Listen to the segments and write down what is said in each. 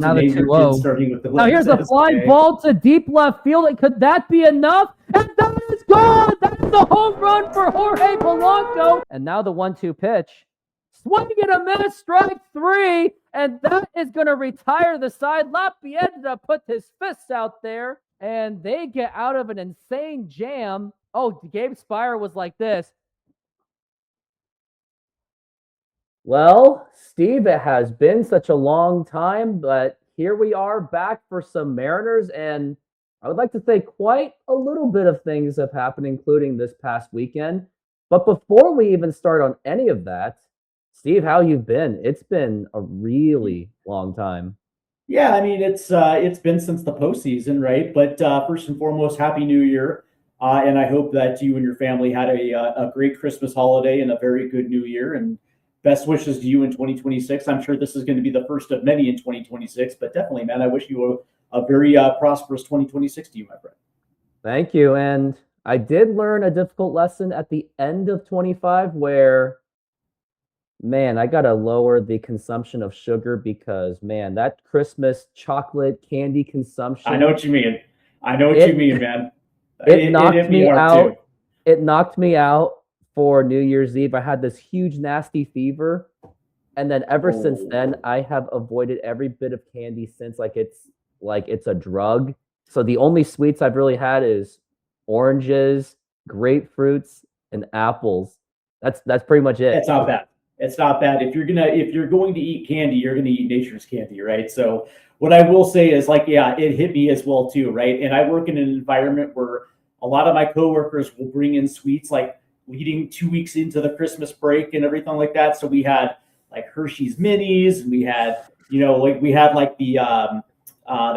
Now the 2-0. Starting with the now here's a fly ball to deep left field. Could that be enough? And that is gone. That is a home run for Jorge Polanco. And now the 1-2 pitch. Swing and a miss, strike 3. And that is going to retire the side. Lapienda put his fists out there. And they get out of an insane jam. Oh, Gabe Spire was like this. Well, Steve, it has been such a long time, but here we are back for some Mariners, and I would like to say quite a little bit of things have happened, including this past weekend. But before we even start on any of that, Steve, how you've been? It's been a really long time. Yeah, I mean, it's been since the postseason, right? But first and foremost, Happy New Year. And I hope that you and your family had a great Christmas holiday and a very good New Year. And best wishes to you in 2026. I'm sure this is going to be the first of many in 2026, but definitely, man, I wish you a very prosperous 2026 to you, my friend. Thank you. And I did learn a difficult lesson at the end of 25 where, man, I got to lower the consumption of sugar because, man, that Christmas chocolate candy consumption. I know what you mean. You mean, man. It knocked me out. Too. It knocked me out. For New Year's Eve, I had this huge nasty fever, and then ever since then, I have avoided every bit of candy since. Like it's a drug. So the only sweets I've really had is oranges, grapefruits, and apples. That's pretty much it. It's not bad. It's not bad. If you're going to eat candy, you're gonna eat nature's candy, right? So what I will say is, like, yeah, it hit me as well too, right? And I work in an environment where a lot of my coworkers will bring in sweets like leading 2 weeks into the Christmas break and everything like that. So we had like Hershey's Minis, and we had, the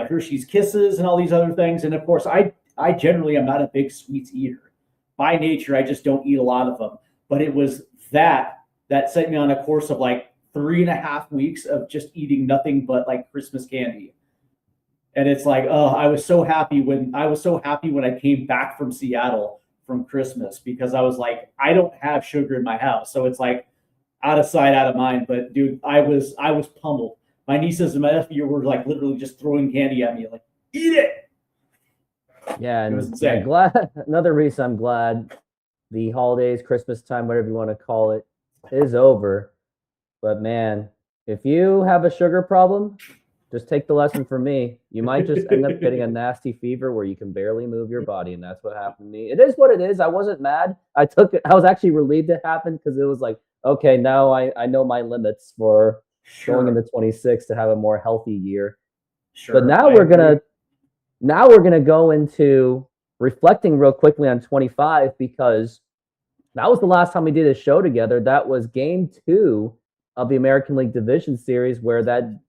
Hershey's Kisses and all these other things. And of course, I generally am not a big sweets eater. By nature, I just don't eat a lot of them. But it was that set me on a course of like 3.5 weeks of just eating nothing but like Christmas candy. And it's like, oh, I was so happy when I came back from Seattle from Christmas, because I was like, I don't have sugar in my house. So it's like out of sight, out of mind. But dude, I was pummeled. My nieces and my nephew were like literally just throwing candy at me, like, eat it. Yeah, and I'm glad. Another reason I'm glad the holidays, Christmas time, whatever you want to call it, is over. But man, if you have a sugar problem, just take the lesson from me. You might just end up getting a nasty fever where you can barely move your body, and that's what happened to me. It is what it is. I wasn't mad. I took it. I was actually relieved it happened because it was like, okay, now I know my limits for going into 26 to have a more healthy year. Sure, but now we're gonna go into reflecting real quickly on 25, because that was the last time we did a show together. That was Game 2 of the American League Division Series, where that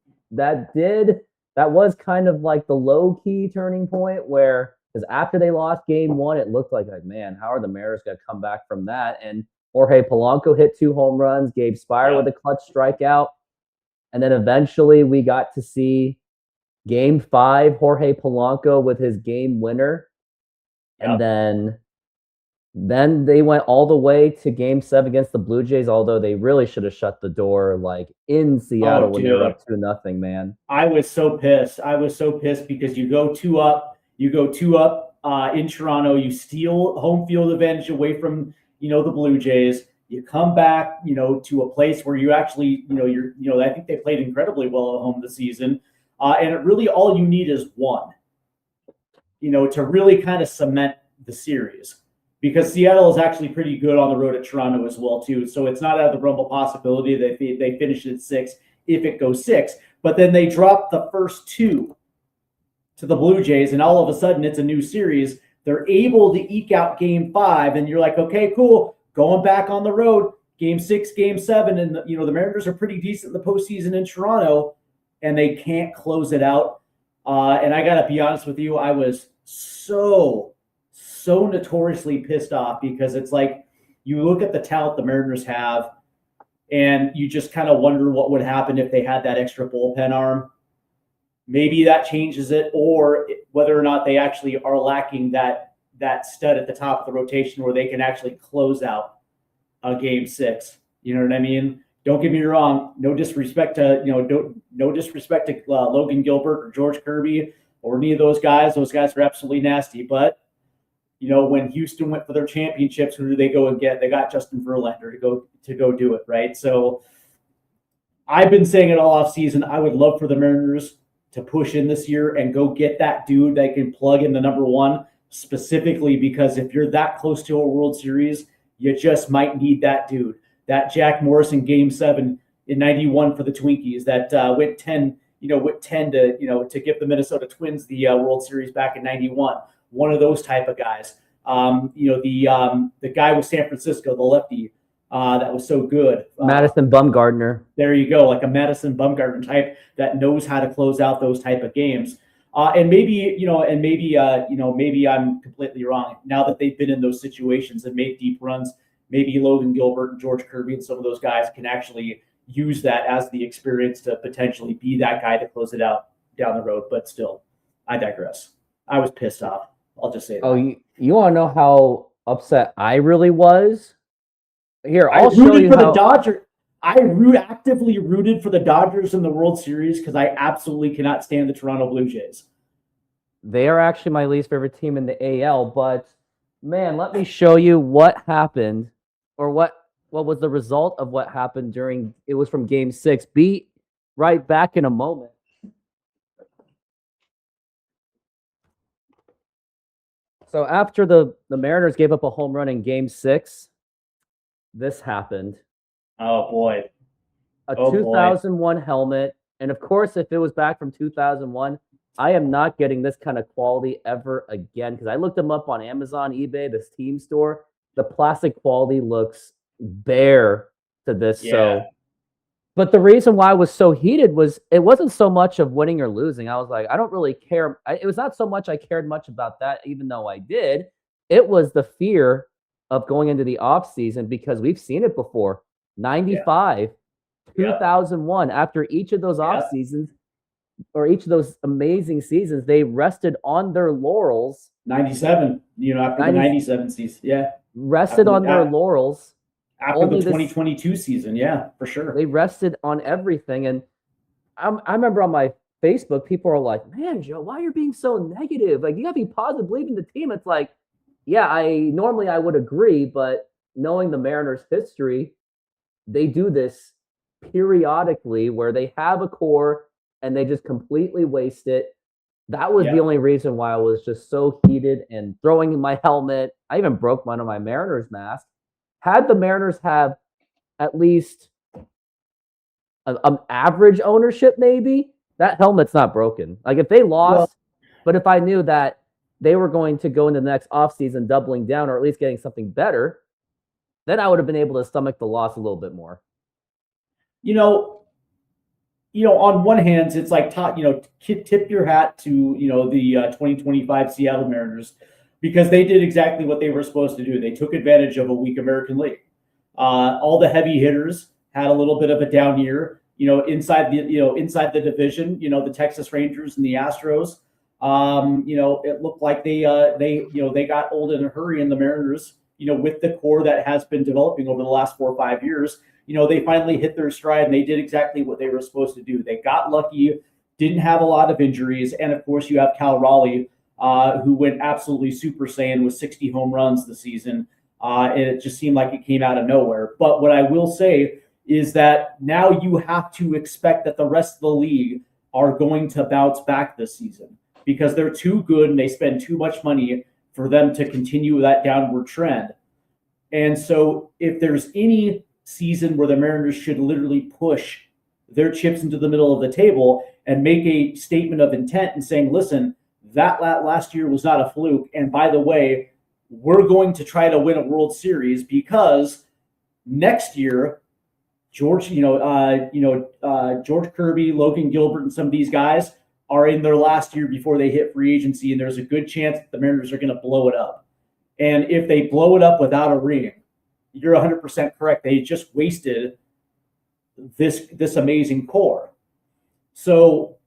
was kind of like the low-key turning point, where, because after they lost Game 1, it looked like, man, how are the Mariners going to come back from that? And Jorge Polanco hit 2 home runs, Gabe Spire with a clutch strikeout, and then eventually we got to see Game 5, Jorge Polanco with his game winner, and then they went all the way to Game 7 against the Blue Jays, although they really should have shut the door like in Seattle when they were up 2-0, man. I was so pissed. Because you go two up in Toronto, you steal home field advantage away from, the Blue Jays. You come back, to a place where you actually, I think they played incredibly well at home this season. And it really, all you need is one, to really kind of cement the series. Because Seattle is actually pretty good on the road at Toronto as well, too. So it's not out of the realm of possibility that they finish at 6 if it goes 6. But then they drop the first 2 to the Blue Jays, and all of a sudden it's a new series. They're able to eke out Game 5, and you're like, okay, cool. Going back on the road, Game 6, Game 7, and the Mariners are pretty decent in the postseason in Toronto, and they can't close it out. And I got to be honest with you, I was so notoriously pissed off, because it's like you look at the talent the Mariners have and you just kind of wonder what would happen if they had that extra bullpen arm. Maybe that changes it, or whether or not they actually are lacking that stud at the top of the rotation where they can actually close out a Game 6. You know what I mean? don't get me wrong. No disrespect to no disrespect to Logan Gilbert or George Kirby or any of those guys. Those guys are absolutely nasty. But when Houston went for their championships, who did they go and get? They got Justin Verlander to go do it, right? So I've been saying it all offseason. I would love for the Mariners to push in this year and go get that dude that can plug in the number one, specifically because if you're that close to a World Series, you just might need that dude. That Jack Morrison Game 7 in '91 for the Twinkies that went 10 to give the Minnesota Twins the World Series back in '91. One of those type of guys. The guy with San Francisco, the lefty, that was so good. Madison Bumgarner. There you go, like a Madison Bumgarner type that knows how to close out those type of games. Maybe I'm completely wrong. Now that they've been in those situations and made deep runs, maybe Logan Gilbert and George Kirby and some of those guys can actually use that as the experience to potentially be that guy to close it out down the road. But still, I digress. I was pissed off. I'll just say that. Oh, you want to know how upset I really was? Here, I'll show you the Dodgers. I actively rooted for the Dodgers in the World Series because I absolutely cannot stand the Toronto Blue Jays. They are actually my least favorite team in the AL, but man, let me show you what happened or what was the result of what happened it was from Game 6. Be right back in a moment. So after the Mariners gave up a home run in Game 6, this happened. Oh, boy. A 2001 helmet. And, of course, if it was back from 2001, I am not getting this kind of quality ever again because I looked them up on Amazon, eBay, this team store. The plastic quality looks bare to this. Yeah. So, but the reason why I was so heated was it wasn't so much of winning or losing. I was like, I don't really care. It was not so much I cared much about that, even though I did. It was the fear of going into the offseason because we've seen it before. 95, 2001, after each of those off seasons or each of those amazing seasons, they rested on their laurels. 97, after the 97 season. Rested on their laurels. After the 2022 season, for sure. They rested on everything. And I remember on my Facebook, people are like, man, Joe, why are you being so negative? Like, you got to be positive, believe in the team. It's like, normally I would agree, but knowing the Mariners' history, they do this periodically where they have a core and they just completely waste it. That was the only reason why I was just so heated and throwing in my helmet. I even broke one of my Mariners masks. Had the Mariners have at least an average ownership, maybe, that helmet's not broken. Like, if they lost, but if I knew that they were going to go into the next offseason doubling down or at least getting something better, then I would have been able to stomach the loss a little bit more. On one hand, it's like, tip your hat to, the 2025 Seattle Mariners because they did exactly what they were supposed to do. They took advantage of a weak American League. All the heavy hitters had a little bit of a down year, inside the division, the Texas Rangers and the Astros. It looked like they got old in a hurry, and the Mariners, with the core that has been developing over the last 4 or 5 years, they finally hit their stride and they did exactly what they were supposed to do. They got lucky, didn't have a lot of injuries. And of course you have Cal Raleigh, who went absolutely Super Saiyan with 60 home runs this season. And it just seemed like it came out of nowhere. But what I will say is that now you have to expect that the rest of the league are going to bounce back this season because they're too good and they spend too much money for them to continue that downward trend. And so if there's any season where the Mariners should literally push their chips into the middle of the table and make a statement of intent and saying, listen, that last year was not a fluke. And by the way, we're going to try to win a World Series because next year, George Kirby, Logan Gilbert, and some of these guys are in their last year before they hit free agency. And there's a good chance that the Mariners are going to blow it up. And if they blow it up without a ring, you're 100% correct. They just wasted this amazing core. So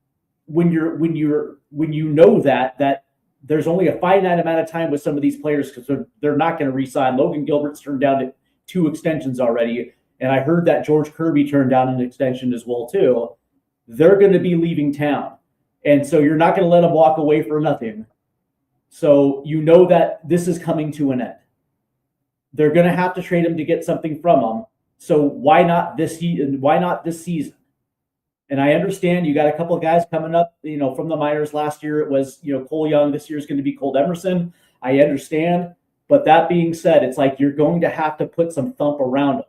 when you know that there's only a finite amount of time with some of these players because they're not going to re-sign. Logan Gilbert's turned down to 2 extensions already. and I heard that George Kirby turned down an extension as well too, they're going to be leaving town. And so you're not going to let them walk away for nothing. So you know that this is coming to an end. They're going to have to trade him to get something from him. So why not this season? And I understand you got a couple of guys coming up, from the minors. Last year it was, Cole Young. This year is going to be Colt Emerson. I understand. But that being said, it's like you're going to have to put some thump around them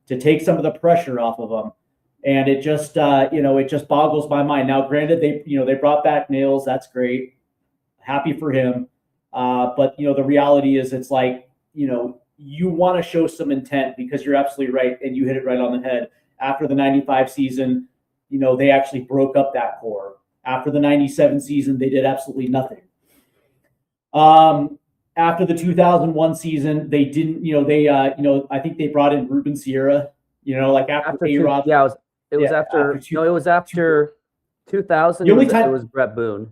to take some of the pressure off of them. And it just, it just boggles my mind. Now, granted, they brought back Nails. That's great. Happy for him. But, the reality is it's like, you want to show some intent, because you're absolutely right. And you hit it right on the head. After the 95 season, they actually broke up that core. After the 97 season, they did absolutely nothing. After the 2001 season, they didn't, I think they brought in Ruben Sierra, like after A-Rod. Yeah, it was after 2000. The only time it was Brett Boone.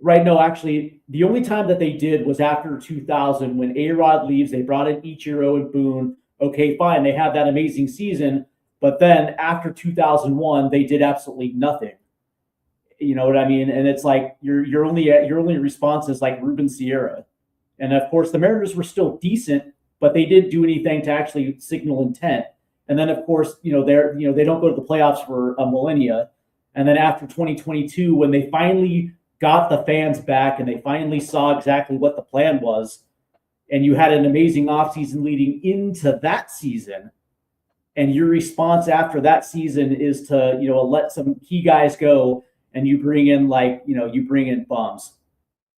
Right. No, actually, the only time that they did was after 2000 when A-Rod leaves. They brought in Ichiro and Boone. Okay, fine. They had that amazing season. But then after 2001, they did absolutely nothing. You know what I mean? And it's like your only response is like Ruben Sierra. And of course, the Mariners were still decent, but they didn't do anything to actually signal intent. And then, of course, they don't go to the playoffs for a millennia. And then after 2022, when they finally got the fans back and they finally saw exactly what the plan was, and you had an amazing offseason leading into that season, and your response after that season is to, let some key guys go, and you bring in bums.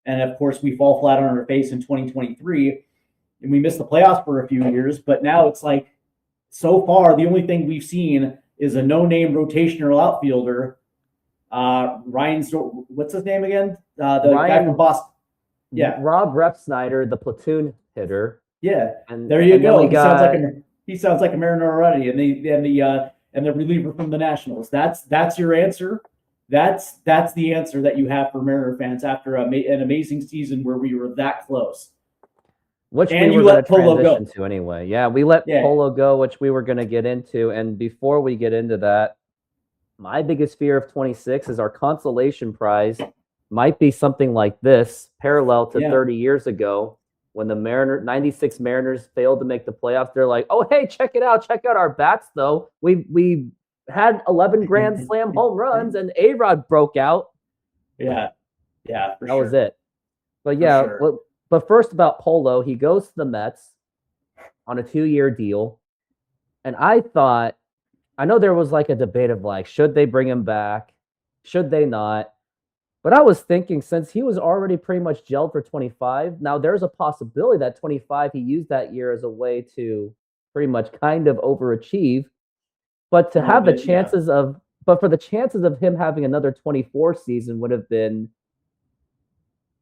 And of course, we fall flat on our face in 2023, and we missed the playoffs for a few years. But now it's like, so far, the only thing we've seen is a no-name rotational outfielder. What's his name again? The guy from Boston. Yeah. Rob Refsnyder, the platoon hitter. Yeah. And there you go. He sounds like a Mariner already. And the reliever from the Nationals. That's your answer. That's the answer that you have for Mariner fans after an amazing season where we were that close. Which we were going to transition to anyway. Yeah, we let Polo go, which we were going to get into. And before we get into that, my biggest fear of 26 is our consolation prize might be something like this, parallel to 30 years ago when the 96 Mariners failed to make the playoffs. They're like, oh, hey, check it out. Check out our bats, though. We had 11 grand slam home runs and A-Rod broke out. Yeah, that was it. But yeah, but first about Polo, he goes to the Mets on a 2-year deal. And I know there was like a debate of like, should they bring him back? Should they not? But I was thinking, since he was already pretty much gelled for 25, now there's a possibility that 25, he used that year as a way to pretty much kind of overachieve. But to have the chances for the chances of him having another 24 season would have been,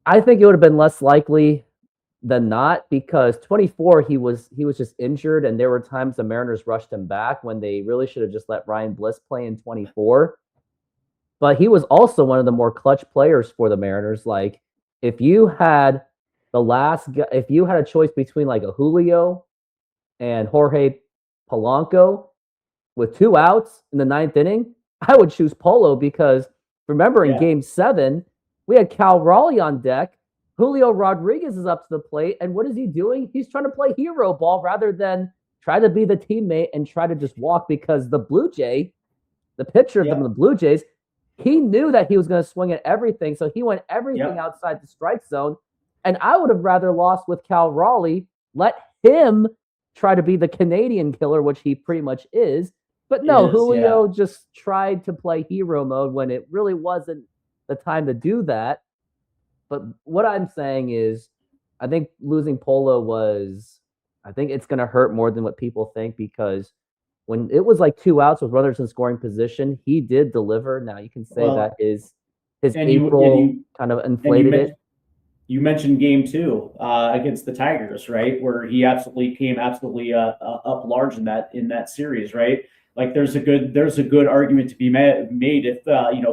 I think it would have been less likely than not, because 24, he was just injured, and there were times the Mariners rushed him back when they really should have just let Ryan Bliss play in 24. But he was also one of the more clutch players for the Mariners. Like, if you had a choice between like a Julio and Jorge Polanco with 2 outs in the 9th inning, I would choose Polo, because remember in Game 7, we had Cal Raleigh on deck. Julio Rodriguez is up to the plate, and what is he doing? He's trying to play hero ball rather than try to be the teammate and try to just walk, because the Blue Jay, the pitcher of the Blue Jays, he knew that he was going to swing at everything, so he went everything outside the strike zone. And I would have rather lost with Cal Raleigh, let him try to be the Canadian killer, which he pretty much is. But no, Julio just tried to play hero mode when it really wasn't the time to do that. But what I'm saying is, I think losing Polo I think it's going to hurt more than what people think, because when it was like 2 outs with runners in scoring position, he did deliver. Now you can say that his April kind of inflated it. You mentioned Game 2 against the Tigers, right, where he came up large in that series, right? Like there's a good argument to be made if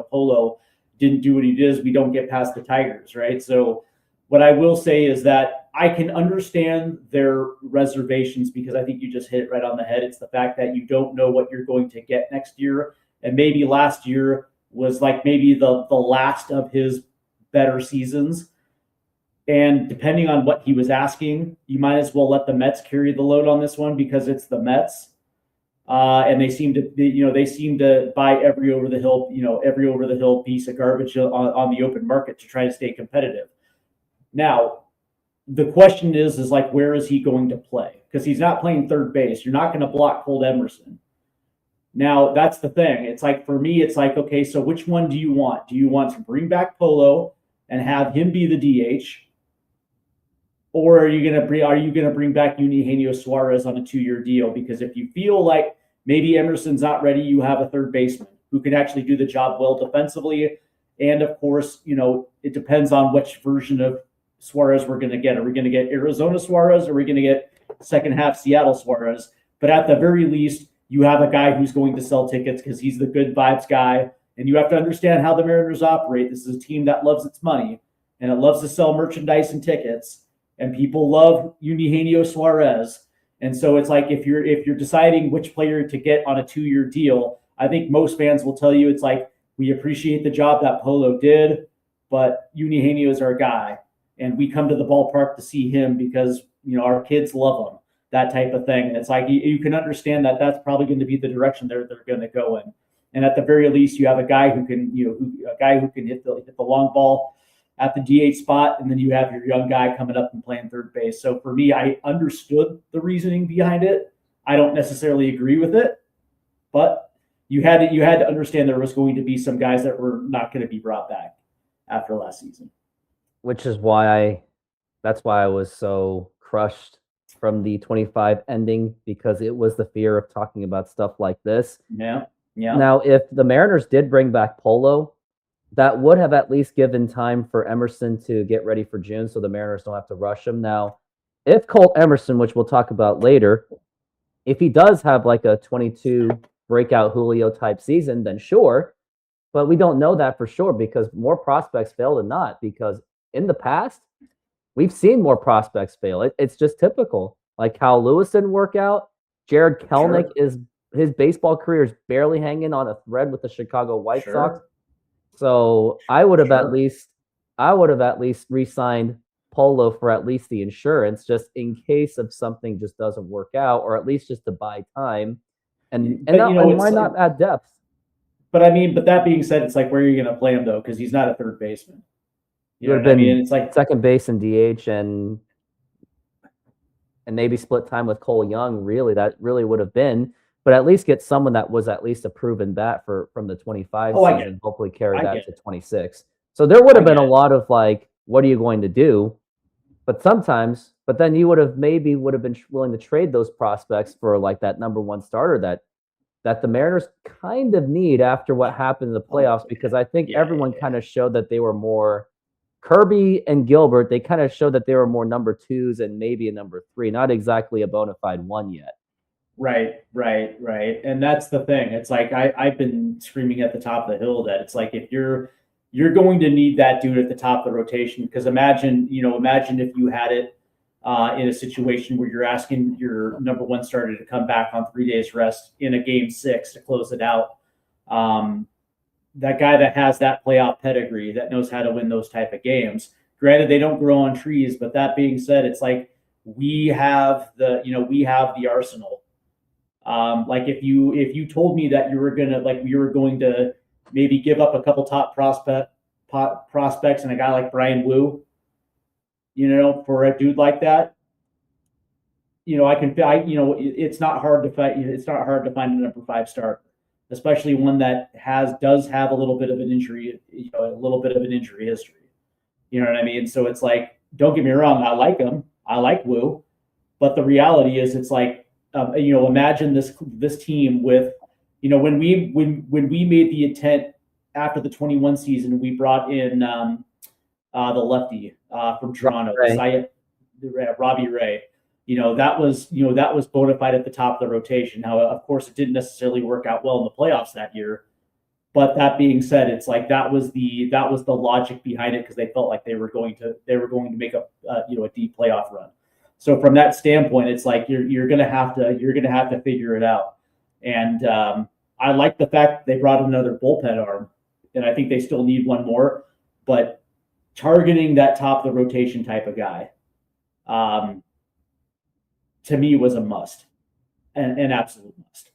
Polo didn't do what he did, we don't get past the Tigers, right? So What I will say is that I can understand their reservations because I think you just hit it right on the head. It's the fact that you don't know what you're going to get next year. And maybe last year was like maybe the last of his better seasons. And depending on what he was asking, you might as well let the Mets carry the load on this one because it's the Mets. And they seem to buy every over the hill piece of garbage on the open market to try to stay competitive. Now, the question is like, where is he going to play? Because he's not playing third base. You're not going to block Colt Emerson. Now, that's the thing. It's like, for me, it's like, okay, so which one do you want? Do you want to bring back Polo and have him be the DH? Or are you gonna bring back Eugenio Suarez on a 2-year deal? Because if you feel like maybe Emerson's not ready, you have a third baseman who can actually do the job well defensively. And of course, it depends on which version of Suarez we're going to get. Are we going to get Arizona Suarez, or are we going to get second half Seattle Suarez? But at the very least, you have a guy who's going to sell tickets because he's the good vibes guy. And you have to understand how the Mariners operate. This is a team that loves its money, and it loves to sell merchandise and tickets. And people love Eugenio Suarez. And so it's like, if you're deciding which player to get on a 2-year deal, I think most fans will tell you it's like, we appreciate the job that Polo did, but Eugenio is our guy. And we come to the ballpark to see him because, our kids love him, that type of thing. And it's like, you can understand that that's probably going to be the direction they're going to go in. And at the very least, you have a guy who can, hit the long ball at the DH spot, and then you have your young guy coming up and playing third base. So for me, I understood the reasoning behind it. I don't necessarily agree with it, but you had to understand there was going to be some guys that were not going to be brought back after last season. Which is why that's why I was so crushed from the 25 ending, because it was the fear of talking about stuff like this. Yeah. Now, if the Mariners did bring back Polo, that would have at least given time for Emerson to get ready for June, so the Mariners don't have to rush him. Now, if Colt Emerson, which we'll talk about later, if he does have like a 22 breakout Julio type season, then sure. But we don't know that for sure because more prospects fail than not. Because in the past, we've seen more prospects fail. It's just typical. Like Kyle Lewis didn't work out. Jared Kelenic his baseball career is barely hanging on a thread with the Chicago White Sox. So I would have at least re-signed Polo for at least the insurance, just in case of something just doesn't work out, or at least just to buy time. And why not add depth? But that being said, it's like, where are you going to play him though? Because he's not a third baseman. You would have been it's like second base and DH and maybe split time with Cole Young. Really, that really would have been. But at least get someone that was at least a proven bat from the 25 season, hopefully carry that to 26. So there would have been a lot of like, what are you going to do? But then you would have been willing to trade those prospects for like that number one starter that the Mariners kind of need after what happened in the playoffs, because I think everyone kind of showed that they were more Kirby and Gilbert. They kind of showed that they were more number twos and maybe a number three, not exactly a bona fide one yet. Right. And that's the thing. It's like I've been screaming at the top of the hill that it's like, if you're going to need that dude at the top of the rotation, because imagine if you had it in a situation where you're asking your number one starter to come back on 3 days rest in a game 6 to close it out. That guy that has that playoff pedigree, that knows how to win those type of games. Granted, they don't grow on trees, but that being said, it's like we have the arsenal. Like if you told me that you were going to maybe give up a couple top prospects and a guy like Brian Wu, for a dude like that, it's not hard to find. It's not hard to find a number 5 starter, especially one that does have a little bit of an injury, history. You know what I mean? So it's like, don't get me wrong, I like him. I like Wu, but the reality is, it's like, imagine this team with, when we made the intent after the 21 season, we brought in the lefty from Toronto, Robbie Ray. That was bona fide at the top of the rotation. Now, of course, it didn't necessarily work out well in the playoffs that year, But that being said, it's like that was the logic behind it, because they felt like they were going to make a a deep playoff run. So from that standpoint, it's like you're gonna have to figure it out. And I like the fact they brought another bullpen arm, and I think they still need one more. But targeting that top of the rotation type of guy, to me, was a must, an absolute must.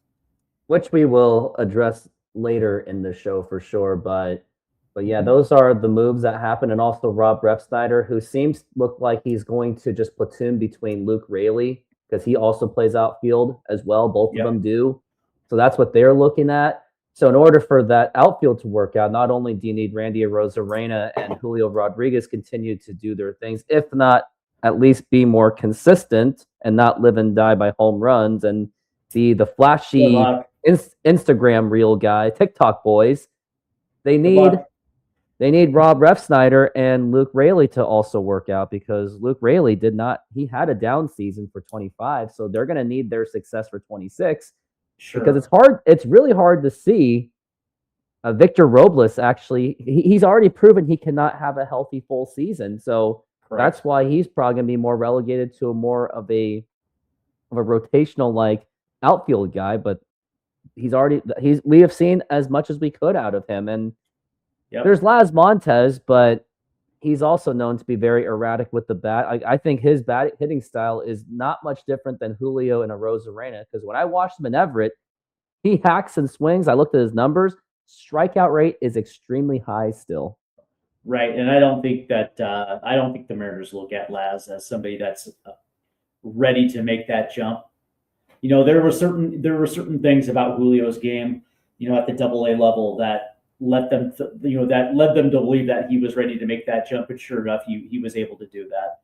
Which we will address later in the show for sure. But yeah, those are the moves that happen. And also Rob Refsnyder, who seems look like he's going to just platoon between Luke Raley, because he also plays outfield as well. Both of them do. So that's what they're looking at. So in order for that outfield to work out, not only do you need Randy Arozarena and Julio Rodriguez continue to do their things, if not at least be more consistent and not live and die by home runs and be the flashy Instagram reel guy, TikTok boys. They need Rob Refsnyder and Luke Raley to also work out, because Luke Raley he had a down season for 25, so they're going to need their success for 26. Sure. Because it's really hard to see Victor Robles actually. He's already proven he cannot have a healthy full season, so that's why he's probably going to be more relegated to more of a rotational like outfield guy. But we have seen as much as we could out of him. And there's Laz Montez, but he's also known to be very erratic with the bat. I think his bat hitting style is not much different than Julio and Arozarena, because when I watched him in Everett, he hacks and swings. I looked at his numbers. Strikeout rate is extremely high still. Right, and I don't think the Mariners look at Laz as somebody that's ready to make that jump. There were certain things about Julio's game, at the AA level that led them to believe that he was ready to make that jump, and sure enough, he was able to do that.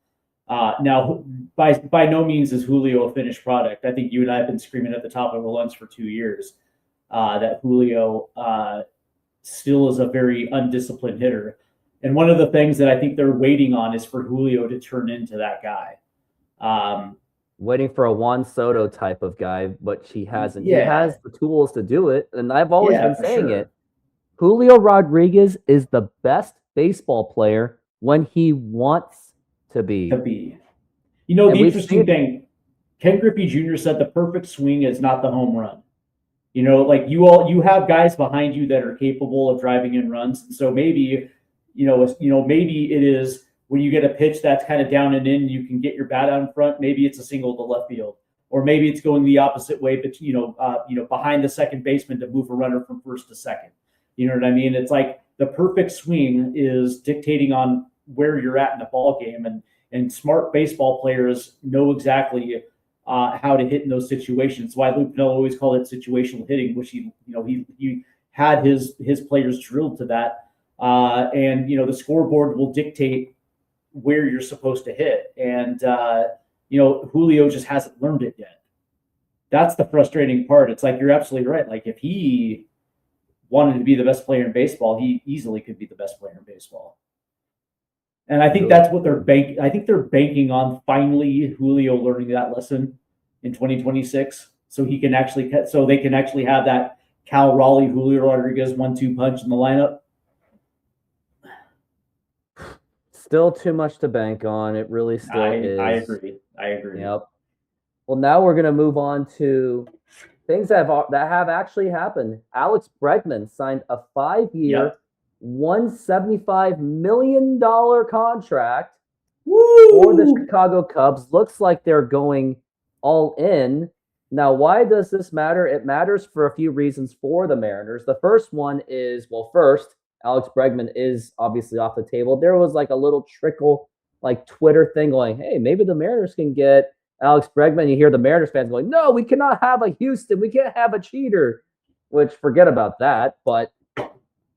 Now, by no means is Julio a finished product. I think you and I have been screaming at the top of our lungs for 2 years that Julio still is a very undisciplined hitter. And one of the things that I think they're waiting on is for Julio to turn into that guy. Waiting for a Juan Soto type of guy, but he hasn't. Yeah. He has the tools to do it, and I've always been saying it. Julio Rodriguez is the best baseball player when he wants to be. The interesting thing, Ken Griffey Jr. said the perfect swing is not the home run. You have guys behind you that are capable of driving in runs. So maybe, maybe it is when you get a pitch that's kind of down and in, you can get your bat out in front. Maybe it's a single to left field, or maybe it's going the opposite way, but behind the second baseman to move a runner from first to second. You know what I mean? It's like the perfect swing is dictating on where you're at in the ball game, and smart baseball players know exactly how to hit in those situations. That's why Lou Piniella always called it situational hitting, which he had his players drilled to that. And the scoreboard will dictate where you're supposed to hit. And Julio just hasn't learned it yet. That's the frustrating part. It's like, you're absolutely right. Like, if he wanted to be the best player in baseball, he easily could be the best player in baseball. And I think that's what they're banking. I think they're banking on finally Julio learning that lesson in 2026, so they can actually have that Cal Raleigh Julio Rodriguez 1-2 punch in the lineup. Still too much to bank on. It really still is. I agree. Yep. Well, now we're going to move on to things that have actually happened. Alex Bregman signed a 5-year, $175 million contract for the Chicago Cubs. Looks like they're going all in. Now, why does this matter? It matters for a few reasons for the Mariners. The first one is, first, Alex Bregman is obviously off the table. There was like a little trickle, like Twitter thing going, hey, maybe the Mariners can get Alex Bregman. You hear the Mariners fans going, no, we cannot have a Houston. We can't have a cheater, which forget about that. But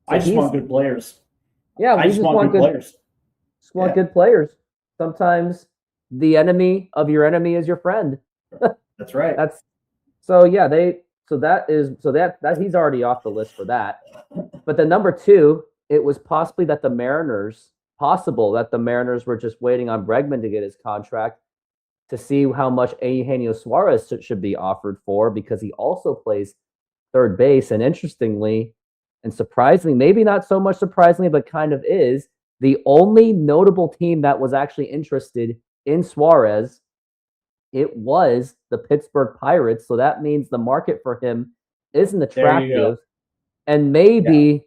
I just want good players. Yeah, we just want good players. Just want good players. Sometimes the enemy of your enemy is your friend. That's right. That he's already off the list for that. But the number two, it was possible that the Mariners were just waiting on Bregman to get his contract to see how much Eugenio Suarez should be offered for, because he also plays third base. And interestingly, And surprisingly, maybe not so much surprisingly, but kind of is, the only notable team that was actually interested in Suarez, it was the Pittsburgh Pirates. So that means the market for him isn't attractive. And maybe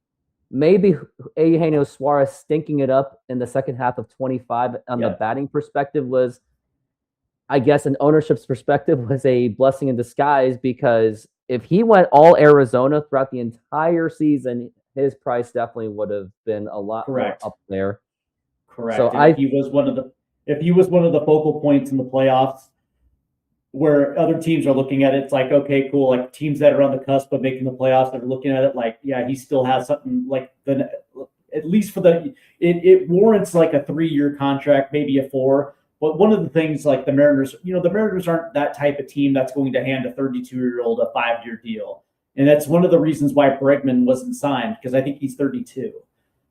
Eugenio Suarez stinking it up in the second half of 25 on the batting perspective was, I guess, an ownership's perspective, was a blessing in disguise, because if he went all Arizona throughout the entire season, his price definitely would have been a lot more up there. Correct. So if he was one of the focal points in the playoffs, where other teams are looking at it, it's like, okay, cool. Like teams that are on the cusp of making the playoffs that are looking at it like, yeah, he still has something like at least for it warrants like a 3-year contract, maybe a 4. But one of the things like the Mariners, the Mariners aren't that type of team that's going to hand a 32-year-old a 5-year deal. And that's one of the reasons why Bregman wasn't signed, because I think he's 32.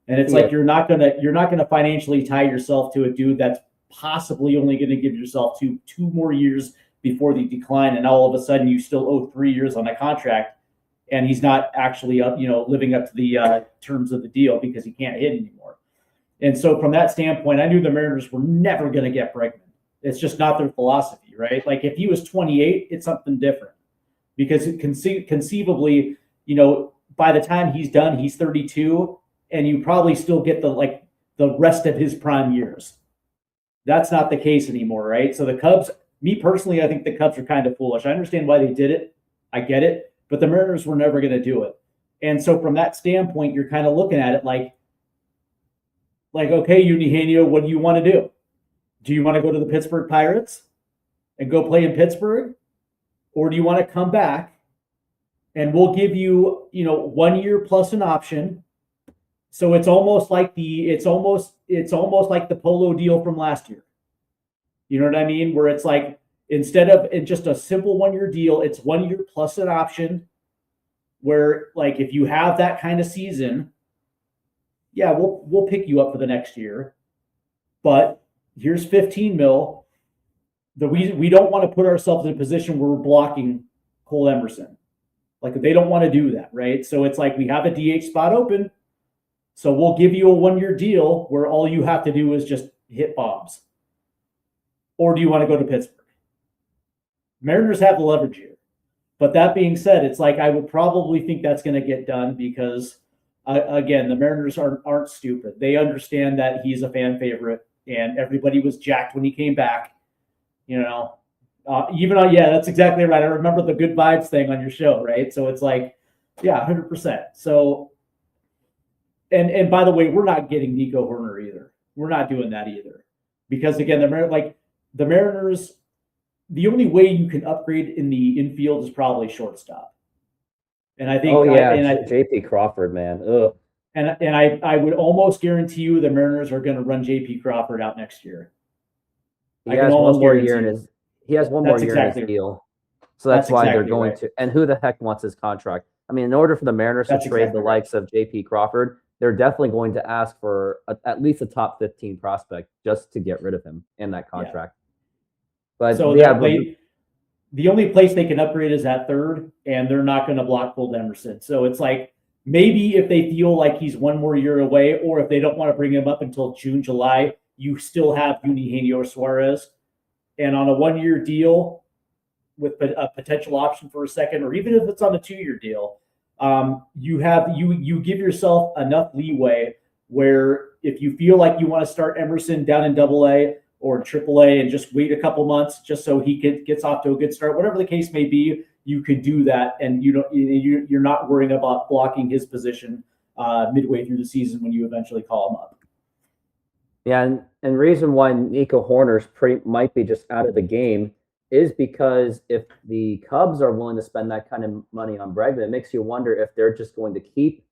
And it's like you're not gonna financially tie yourself to a dude that's possibly only going to give yourself two more years before the decline, and all of a sudden you still owe 3 years on a contract, and he's not actually living up to the terms of the deal because he can't hit anymore. And so from that standpoint, I knew the Mariners were never going to get Bregman. It's just not their philosophy, right? Like if he was 28, it's something different, because conceivably, by the time he's done, he's 32, and you probably still get the rest of his prime years. That's not the case anymore, right? So the Cubs, me personally, I think the Cubs are kind of foolish. I understand why they did it. I get it. But the Mariners were never going to do it. And so from that standpoint, you're kind of looking at it like, okay, Eugenio, what do you want to do? Do you want to go to the Pittsburgh Pirates and go play in Pittsburgh? Or do you want to come back and we'll give you, 1 year plus an option? So it's almost like the Polo deal from last year. You know what I mean? Where it's like, instead of just a simple 1-year deal, it's 1 year plus an option, where like if you have that kind of season, yeah, we'll pick you up for the next year. But here's 15 mil. We don't want to put ourselves in a position where we're blocking Colt Emerson. Like they don't want to do that, right? So it's like we have a DH spot open. So we'll give you a 1-year deal where all you have to do is just hit bombs. Or do you want to go to Pittsburgh? Mariners have the leverage here. But that being said, it's like I would probably think that's going to get done because, again, the Mariners aren't stupid. They understand that he's a fan favorite, and everybody was jacked when he came back. That's exactly right. I remember the good vibes thing on your show, right? So it's like, yeah, 100%. So, and by the way, we're not getting Nico Horner either. We're not doing that either. Because, again, the Mariners, the only way you can upgrade in the infield is probably shortstop. And I think, JP Crawford, man. Ugh. And I would almost guarantee you the Mariners are going to run JP Crawford out next year. He has one more year in his deal. So that's why they're going to. And who the heck wants his contract? I mean, in order for the Mariners to trade the likes of JP Crawford, they're definitely going to ask for at least a top 15 prospect just to get rid of him in that contract. But so the only place they can upgrade is at third, and they're not going to block Colt Emerson. So it's like, maybe if they feel like he's 1 more year away, or if they don't want to bring him up until June, July, you still have Eugenio Suarez. And on a 1-year deal with a potential option for a second, or even if it's on a 2-year deal, you give yourself enough leeway where if you feel like you want to start Emerson down in AA or AAA and just wait a couple months just so he gets off to a good start, whatever the case may be, you could do that, and you're not worrying about blocking his position midway through the season when you eventually call him up. Yeah, and reason why Nico Horner's might be just out of the game is because if the Cubs are willing to spend that kind of money on Bregman, it makes you wonder if they're just going to keep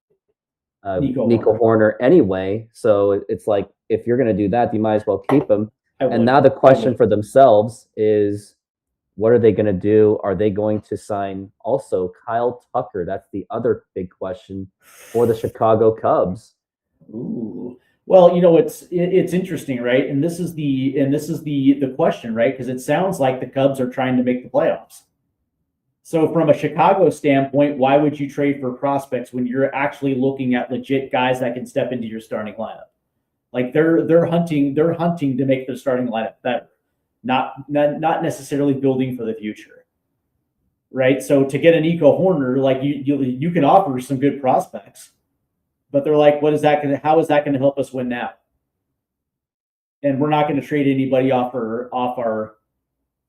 Nico Horner anyway. So it's like, if you're going to do that, you might as well keep him. And now the question for themselves is, what are they going to do? Are they going to sign also Kyle Tucker? That's the other big question for the Chicago Cubs. Ooh. Well, it's interesting, right? And this is the question, right? Because it sounds like the Cubs are trying to make the playoffs. So from a Chicago standpoint, why would you trade for prospects when you're actually looking at legit guys that can step into your starting lineup? Like they're hunting to make their starting lineup better, not necessarily building for the future, right? So to get a Nico Horner, like you can offer some good prospects, but they're like, how is that going to help us win now? And we're not going to trade anybody off our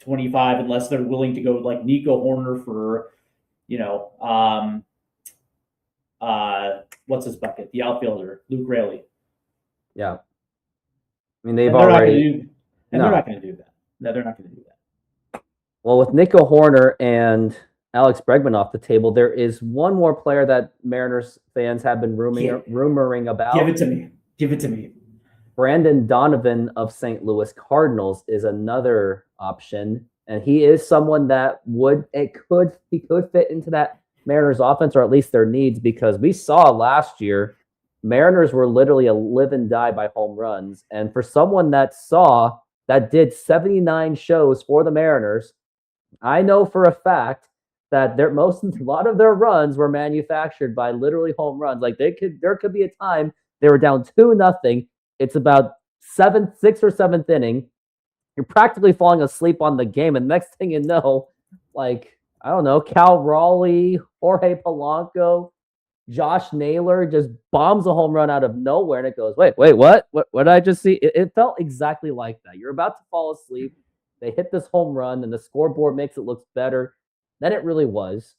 25 unless they're willing to go like Nico Horner for, what's his bucket? The outfielder, Luke Raley. Yeah. I mean, they're not going to do that. No, they're not going to do that. Well, with Nico Horner and Alex Bregman off the table, there is one more player that Mariners fans have been rumoring about. Give it to me. Brandon Donovan of St. Louis Cardinals is another option, and he is someone that could fit into that Mariners offense, or at least their needs, because we saw last year Mariners were literally a live and die by home runs. And for someone that did 79 shows for the Mariners, I know for a fact that a lot of their runs were manufactured by literally home runs. Like there could be a time they were down 2-0. It's about sixth or seventh inning. You're practically falling asleep on the game, and next thing you know, like I don't know, Cal Raleigh, Jorge Polanco, Josh Naylor just bombs a home run out of nowhere, and it goes, wait, what? What did I just see? It felt exactly like that. You're about to fall asleep. They hit this home run, and the scoreboard makes it look better than it really was.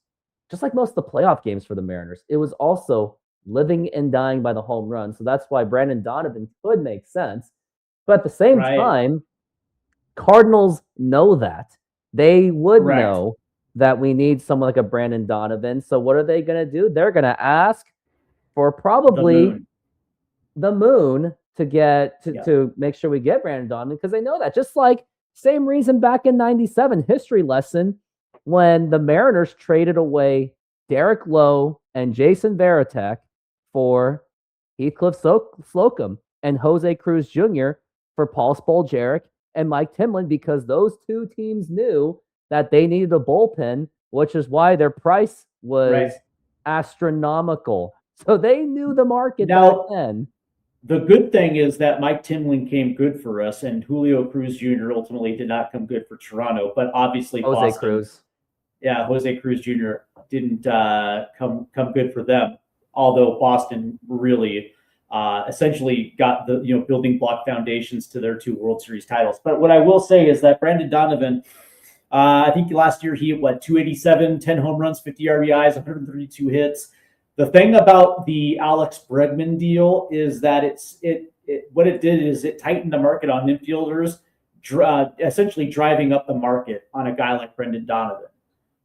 Just like most of the playoff games for the Mariners, it was also living and dying by the home run. So that's why Brandon Donovan could make sense. But at the same time, Cardinals know that. They would know that we need someone like a Brandon Donovan. So what are they going to do? They're going to ask for probably the moon to get to make sure we get Brandon Donovan, because they know that. Just like same reason back in 97, history lesson, when the Mariners traded away Derek Lowe and Jason Varitek for Heathcliff Slocum and Jose Cruz Jr. for Paul Spoljaric and Mike Timlin, because those two teams knew that they needed a bullpen, which is why their price was astronomical. So they knew the market back then. The good thing is that Mike Timlin came good for us, and Julio Cruz Jr. ultimately did not come good for Toronto, but obviously Jose Cruz Jr. didn't come good for them, although Boston really essentially got the building block foundations to their 2 World Series titles. But what I will say is that Brandon Donovan, I think last year he hit 287, 10 home runs, 50 RBIs, 132 hits. The thing about the Alex Bregman deal is that what it did is it tightened the market on infielders, essentially driving up the market on a guy like Brendan Donovan.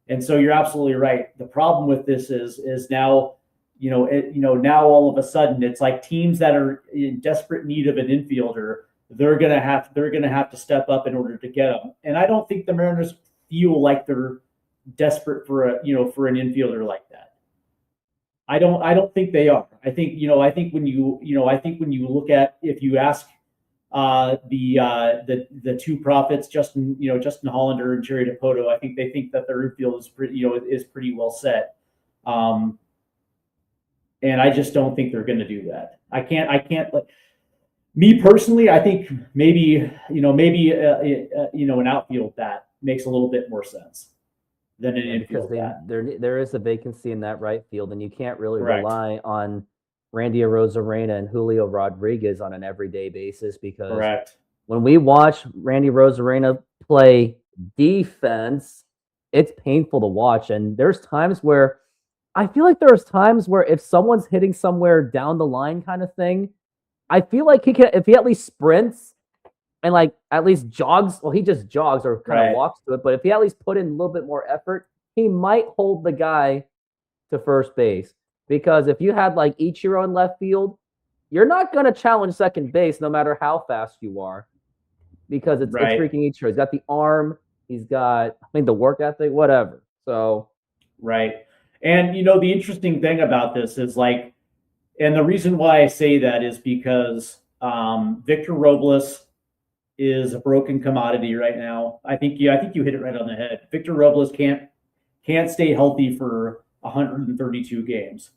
And so you're absolutely right. The problem with this is now, now all of a sudden it's like teams that are in desperate need of an infielder, they're gonna have to step up in order to get them. And I don't think the Mariners feel like they're desperate for an infielder like that. I don't think they are. I think when you look at, if you ask the 2 prophets, Justin Hollander and Jerry Dipoto, I think they think that their infield is pretty well set. And I just don't think they're going to do that. I can't like me personally. I think maybe an outfield that makes a little bit more sense than an infield bat. There is a vacancy in that right field, and you can't really rely on Randy Arozarena and Julio Rodriguez on an everyday basis, because when we watch Randy Arozarena play defense, it's painful to watch. And there's times where I feel like if someone's hitting somewhere down the line kind of thing, I feel like if he at least sprints and like at least jogs, well, he just jogs or kind of walks to it, but if he at least put in a little bit more effort, he might hold the guy to first base. Because if you had like Ichiro in left field, you're not going to challenge second base no matter how fast you are, because it's freaking Ichiro. He's got the arm, he's got the work ethic, whatever. So and the interesting thing about this is and the reason why I say that is because Victor Robles is a broken commodity right now. I think you hit it right on the head. Victor Robles can't can't stay healthy for 132 games.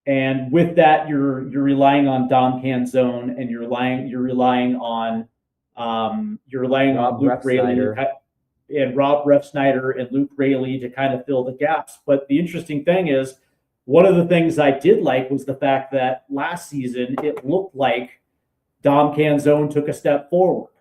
And with that, you're relying on Dom Canzone, and you're relying on Rob Luke Raley Refsnyder. and Rob Refsnyder and Luke Raley to kind of fill the gaps. But the interesting thing is, one of the things I did like was the fact that last season it looked like Dom Canzone took a step forward.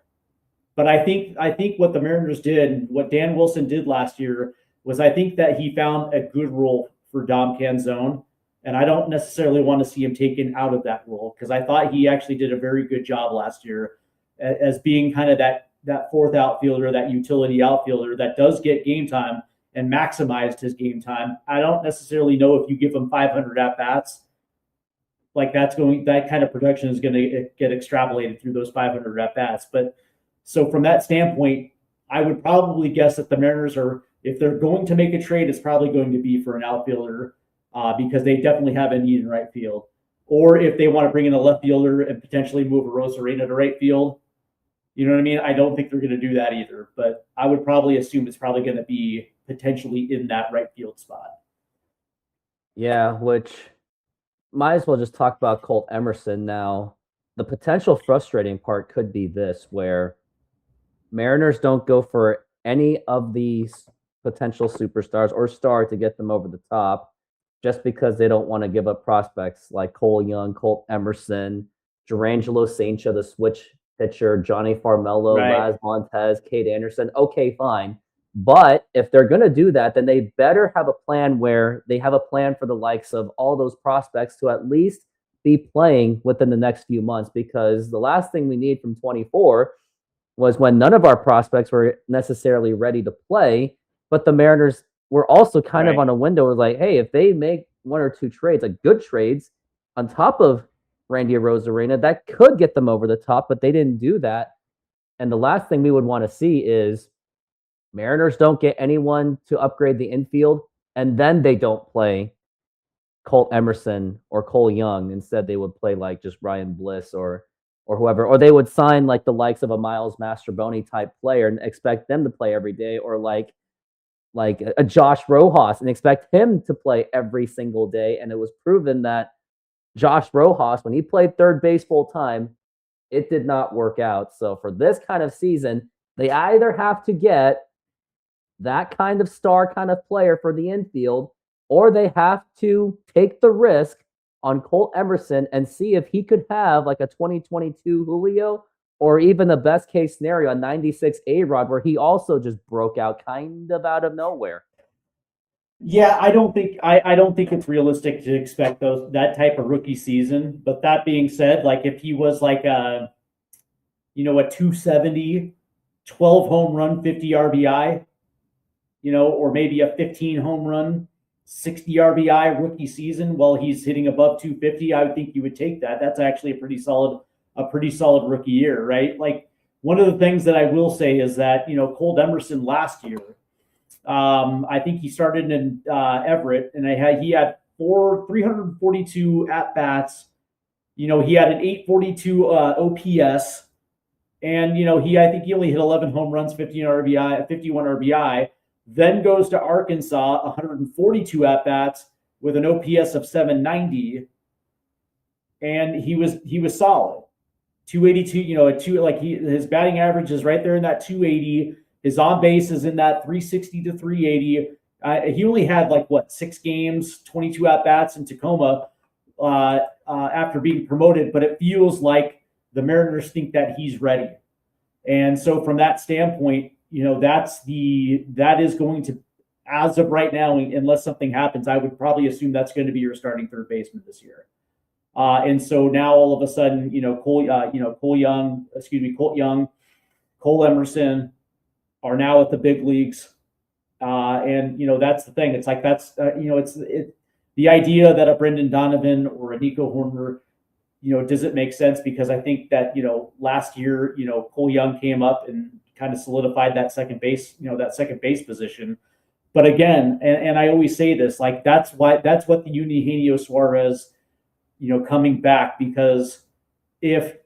But I think what the Mariners did, what Dan Wilson did last year, was I think that he found a good role for Dom Canzone. And I don't necessarily want to see him taken out of that role, because I thought he actually did a very good job last year as being kind of that fourth outfielder, that utility outfielder that does get game time and maximized his game time. I don't necessarily know if you give him 500 at bats, like that kind of production is going to get extrapolated through those 500 at bats. But so from that standpoint, I would probably guess that the Mariners if they're going to make a trade, it's probably going to be for an outfielder, because they definitely have a need in right field. Or if they want to bring in a left fielder and potentially move a Rosarena to right field, you know what I mean? I don't think they're going to do that either, but I would probably assume it's probably going to be potentially in that right field spot. Yeah, which might as well just talk about Colt Emerson now. The potential frustrating part could be this, where Mariners don't go for any of these potential superstars or star to get them over the top, just because they don't want to give up prospects like Cole Young, Colt Emerson, Durangelo Saincha, the switch pitcher, Johnny Farmelo, Right. Laz Montez, Cade Anderson. Okay, fine. But if they're going to do that, then they better have a plan where they have a plan for the likes of all those prospects to at least be playing within the next few months, because the last thing we need from 24 was when none of our prospects were necessarily ready to play, but the Mariners were also kind of on a window of like, hey, if they make one or two trades, like good trades, on top of Randy Arozarena, that could get them over the top, but they didn't do that. And the last thing we would want to see is Mariners don't get anyone to upgrade the infield, and then they don't play Colt Emerson or Cole Young. Instead, they would play like just Ryan Bliss or whoever, or they would sign like the likes of a Miles Mastroboni type player and expect them to play every day, or like a Josh Rojas and expect him to play every single day. And it was proven that Josh Rojas, when he played third base full time, it did not work out. So for this kind of season, they either have to get that kind of star kind of player for the infield, or they have to take the risk on Colt Emerson and see if he could have like a 2022 Julio, or even the best case scenario, a 96 A-Rod, where he also just broke out kind of out of nowhere. Yeah, I don't think it's realistic to expect that type of rookie season. But that being said, like if he was like a 270, 12 home run, 50 RBI, or maybe a 15 home run, 60 RBI rookie season while he's hitting above 250, I would think you would take that. That's actually a pretty solid rookie year, right? Like one of the things that I will say is that, Colt Emerson last year, I think he started in Everett, and he had 342 at bats. He had an 842 OPS, and I think he only hit 11 home runs, 51 RBI. Then goes to Arkansas, 142 at bats with an OPS of 790, and he was solid. 282, his batting average is right there in that 280. His on base is in that 360 to 380. He only had 6 games, 22 at bats in Tacoma after being promoted, but it feels like the Mariners think that he's ready. And so from that standpoint, that is going to, as of right now, unless something happens, I would probably assume that's going to be your starting third baseman this year. And so now all of a sudden, Colt Young, Cole Emerson are now at the big leagues. And that's the thing. It's like, the idea that a Brendan Donovan or a Nico Horner, does it make sense? Because I think that, last year, Cole Young came up and kind of solidified that second base position. But again, and I always say this, that's what the Eugenio Suarez, coming back, because if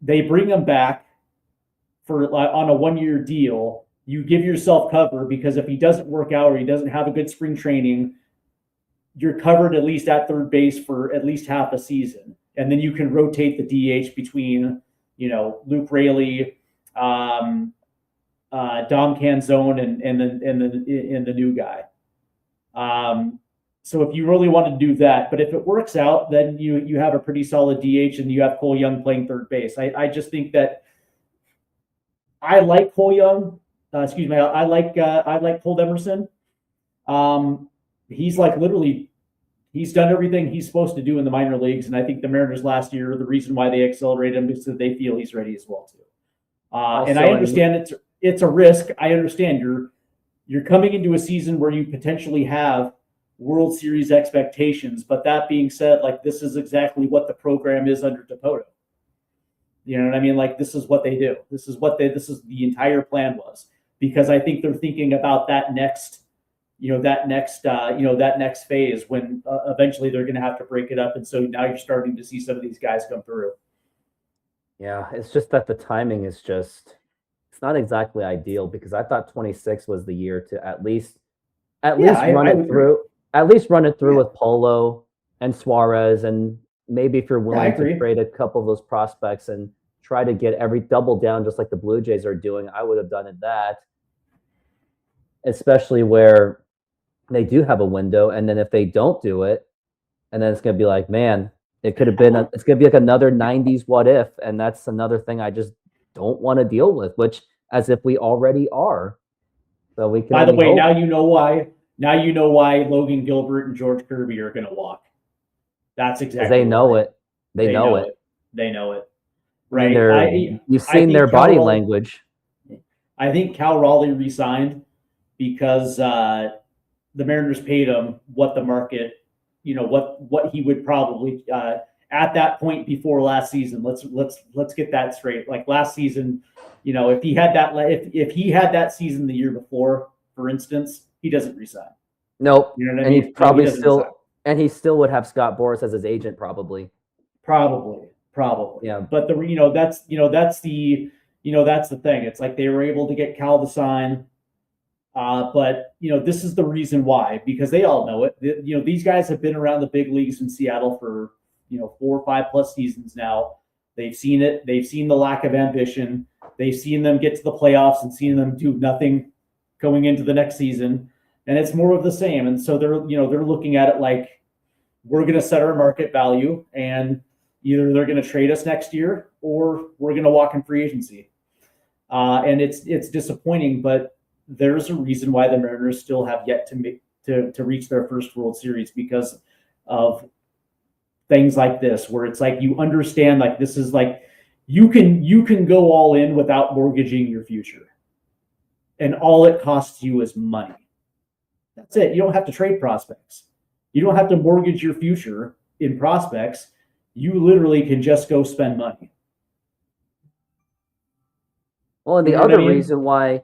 they bring him back on a 1-year deal, you give yourself cover, because if he doesn't work out or he doesn't have a good spring training, you're covered at least at third base for at least half a season. And then you can rotate the DH between, Luke Raley, Dom Canzone, and the new guy. So if you really want to do that, but if it works out, then you have a pretty solid DH and you have Cole Young playing third base. I just think that I like Cole Young. I like Colt Emerson. He's he's done everything he's supposed to do in the minor leagues, and I think the Mariners last year, the reason why they accelerated him is that they feel he's ready as well too. And I understand it's a risk. I understand you're coming into a season where you potentially have World Series expectations, but that being said, this is exactly what the program is under Dipoto. You know what I mean? This is what they do. This is the entire plan was, because I think they're thinking about that next phase when eventually they're going to have to break it up. And so now you're starting to see some of these guys come through. Yeah, it's just that the timing is it's not exactly ideal, because I thought 26 was the year to at least run it through with Polo and Suarez, and maybe if you're willing to trade a couple of those prospects and try to get double down just like the Blue Jays are doing, I would have done it that, especially where they do have a window. And then if they don't do it, and then it's going to be like, man, it could have been, it's going to be like another 90s what if. And that's another thing I just don't want to deal with, which as if we already are. So we can. By the way, now you know why Logan Gilbert and George Kirby are going to walk. That's exactly. They know it. They know it. They know it. Right. You've seen their body language. I think Cal Raleigh resigned because the Mariners paid him what the market, what he would probably at that point before last season. Let's get that straight. Like last season, if he had that season the year before, for instance, he doesn't resign. Nope. You know what I mean? He probably he still would have Scott Boras as his agent, probably. Probably. Yeah. But that's the thing. It's like they were able to get Cal to sign. But this is the reason why, because they all know it. These guys have been around the big leagues in Seattle for 4 or 5 plus seasons now. They've seen it. They've seen the lack of ambition. They've seen them get to the playoffs and seen them do nothing going into the next season. And it's more of the same. And so they're looking at it like, we're going to set our market value, and either they're going to trade us next year or we're going to walk in free agency. And it's disappointing, but there's a reason why the Mariners still have yet to reach their first World Series, because of things like this, where it's like, you understand, like, this is like, you can go all in without mortgaging your future, and all it costs you is money. That's it. You don't have to trade prospects. You don't have to mortgage your future in prospects. You literally can just go spend money. Well, and another reason why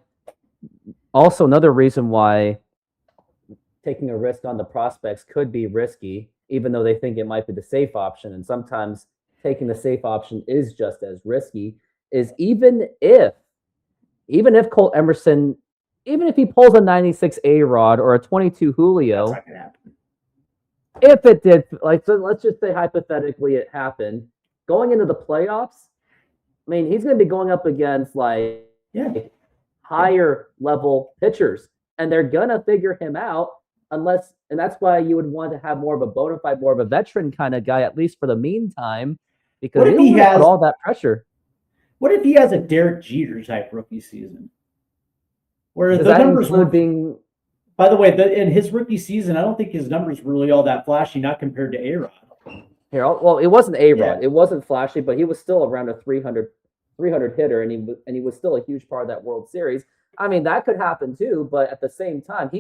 taking a risk on the prospects could be risky, even though they think it might be the safe option. And sometimes taking the safe option is just as risky, is even if Colt Emerson, even if he pulls a 96 A-Rod or a 22 Julio, that's not gonna happen. If it did, so let's just say hypothetically it happened, going into the playoffs, I mean, he's going to be going up against higher level pitchers, and they're going to figure him out and that's why you would want to have more of a bona fide, more of a veteran kind of guy, at least for the meantime, because he has all that pressure. What if he has a Derek Jeter type rookie season? Where the numbers were being... By the way, in his rookie season, I don't think his numbers were really all that flashy, not compared to A-Rod. Well, it wasn't A-Rod. Yeah. It wasn't flashy, but he was still around a 300 hitter, and he was still a huge part of that World Series. I mean, that could happen too, but at the same time,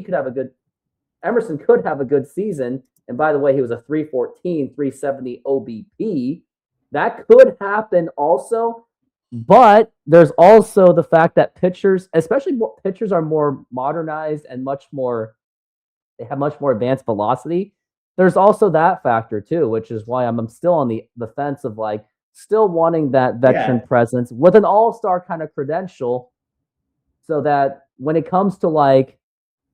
Emerson could have a good season. And by the way, he was a 314, 370 OBP. That could happen also. But there's also the fact that pitchers, especially pitchers, are more modernized and they have much more advanced velocity. There's also that factor too, which is why I'm still on the fence of still wanting that veteran presence with an all-star kind of credential, so that when it comes to like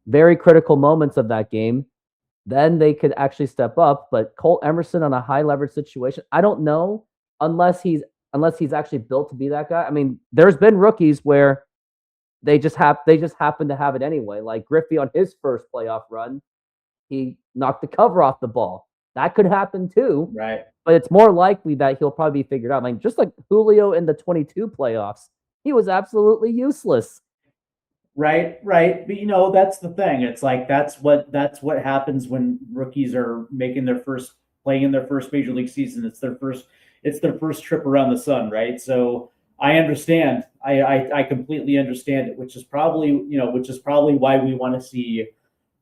very critical moments of that game, then they could actually step up. But Colt Emerson on a high leverage situation, I don't know unless he's actually built to be that guy. I mean, there's been rookies where they just happen to have it anyway. Like Griffey on his first playoff run, he knocked the cover off the ball. That could happen too. Right. But it's more likely that he'll probably be figured out. I mean, just like Julio in the 22 playoffs, he was absolutely useless. Right. But that's the thing. It's like that's what happens when rookies are playing in their first major league season. It's their first trip around the sun, right? So I understand. I completely understand it, which is probably why we want to see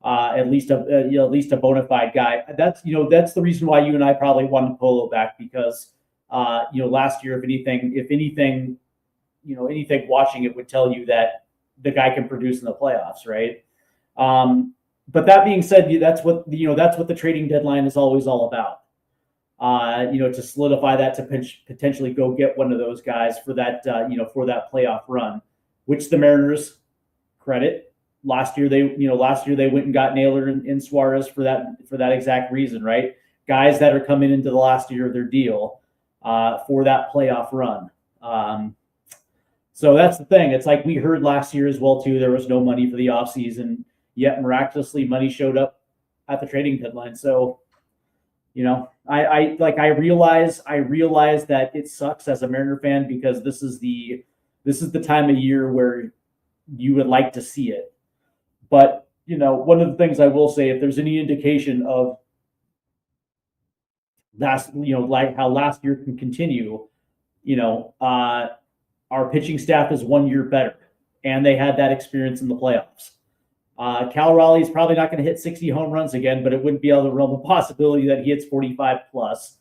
at least a bona fide guy. That's the reason why you and I probably wanted Polo back, because last year, if anything, watching it would tell you that the guy can produce in the playoffs, right? But that being said, that's what the trading deadline is always all about. To solidify that, to potentially go get one of those guys for that playoff run, which the Mariners, credit, last year they went and got Naylor and Suarez for that exact reason, right? Guys that are coming into the last year of their deal for that playoff run. So that's the thing. It's like we heard last year as well too. There was no money for the offseason, yet miraculously money showed up at the trading deadline. So, I realize that it sucks as a Mariner fan, because this is the time of year where you would like to see it. But one of the things I will say, if there's any indication of like how last year can continue, our pitching staff is 1 year better, and they had that experience in the playoffs. Cal Raleigh is probably not going to hit 60 home runs again, but it wouldn't be out of the realm of possibility that he hits 45 plus.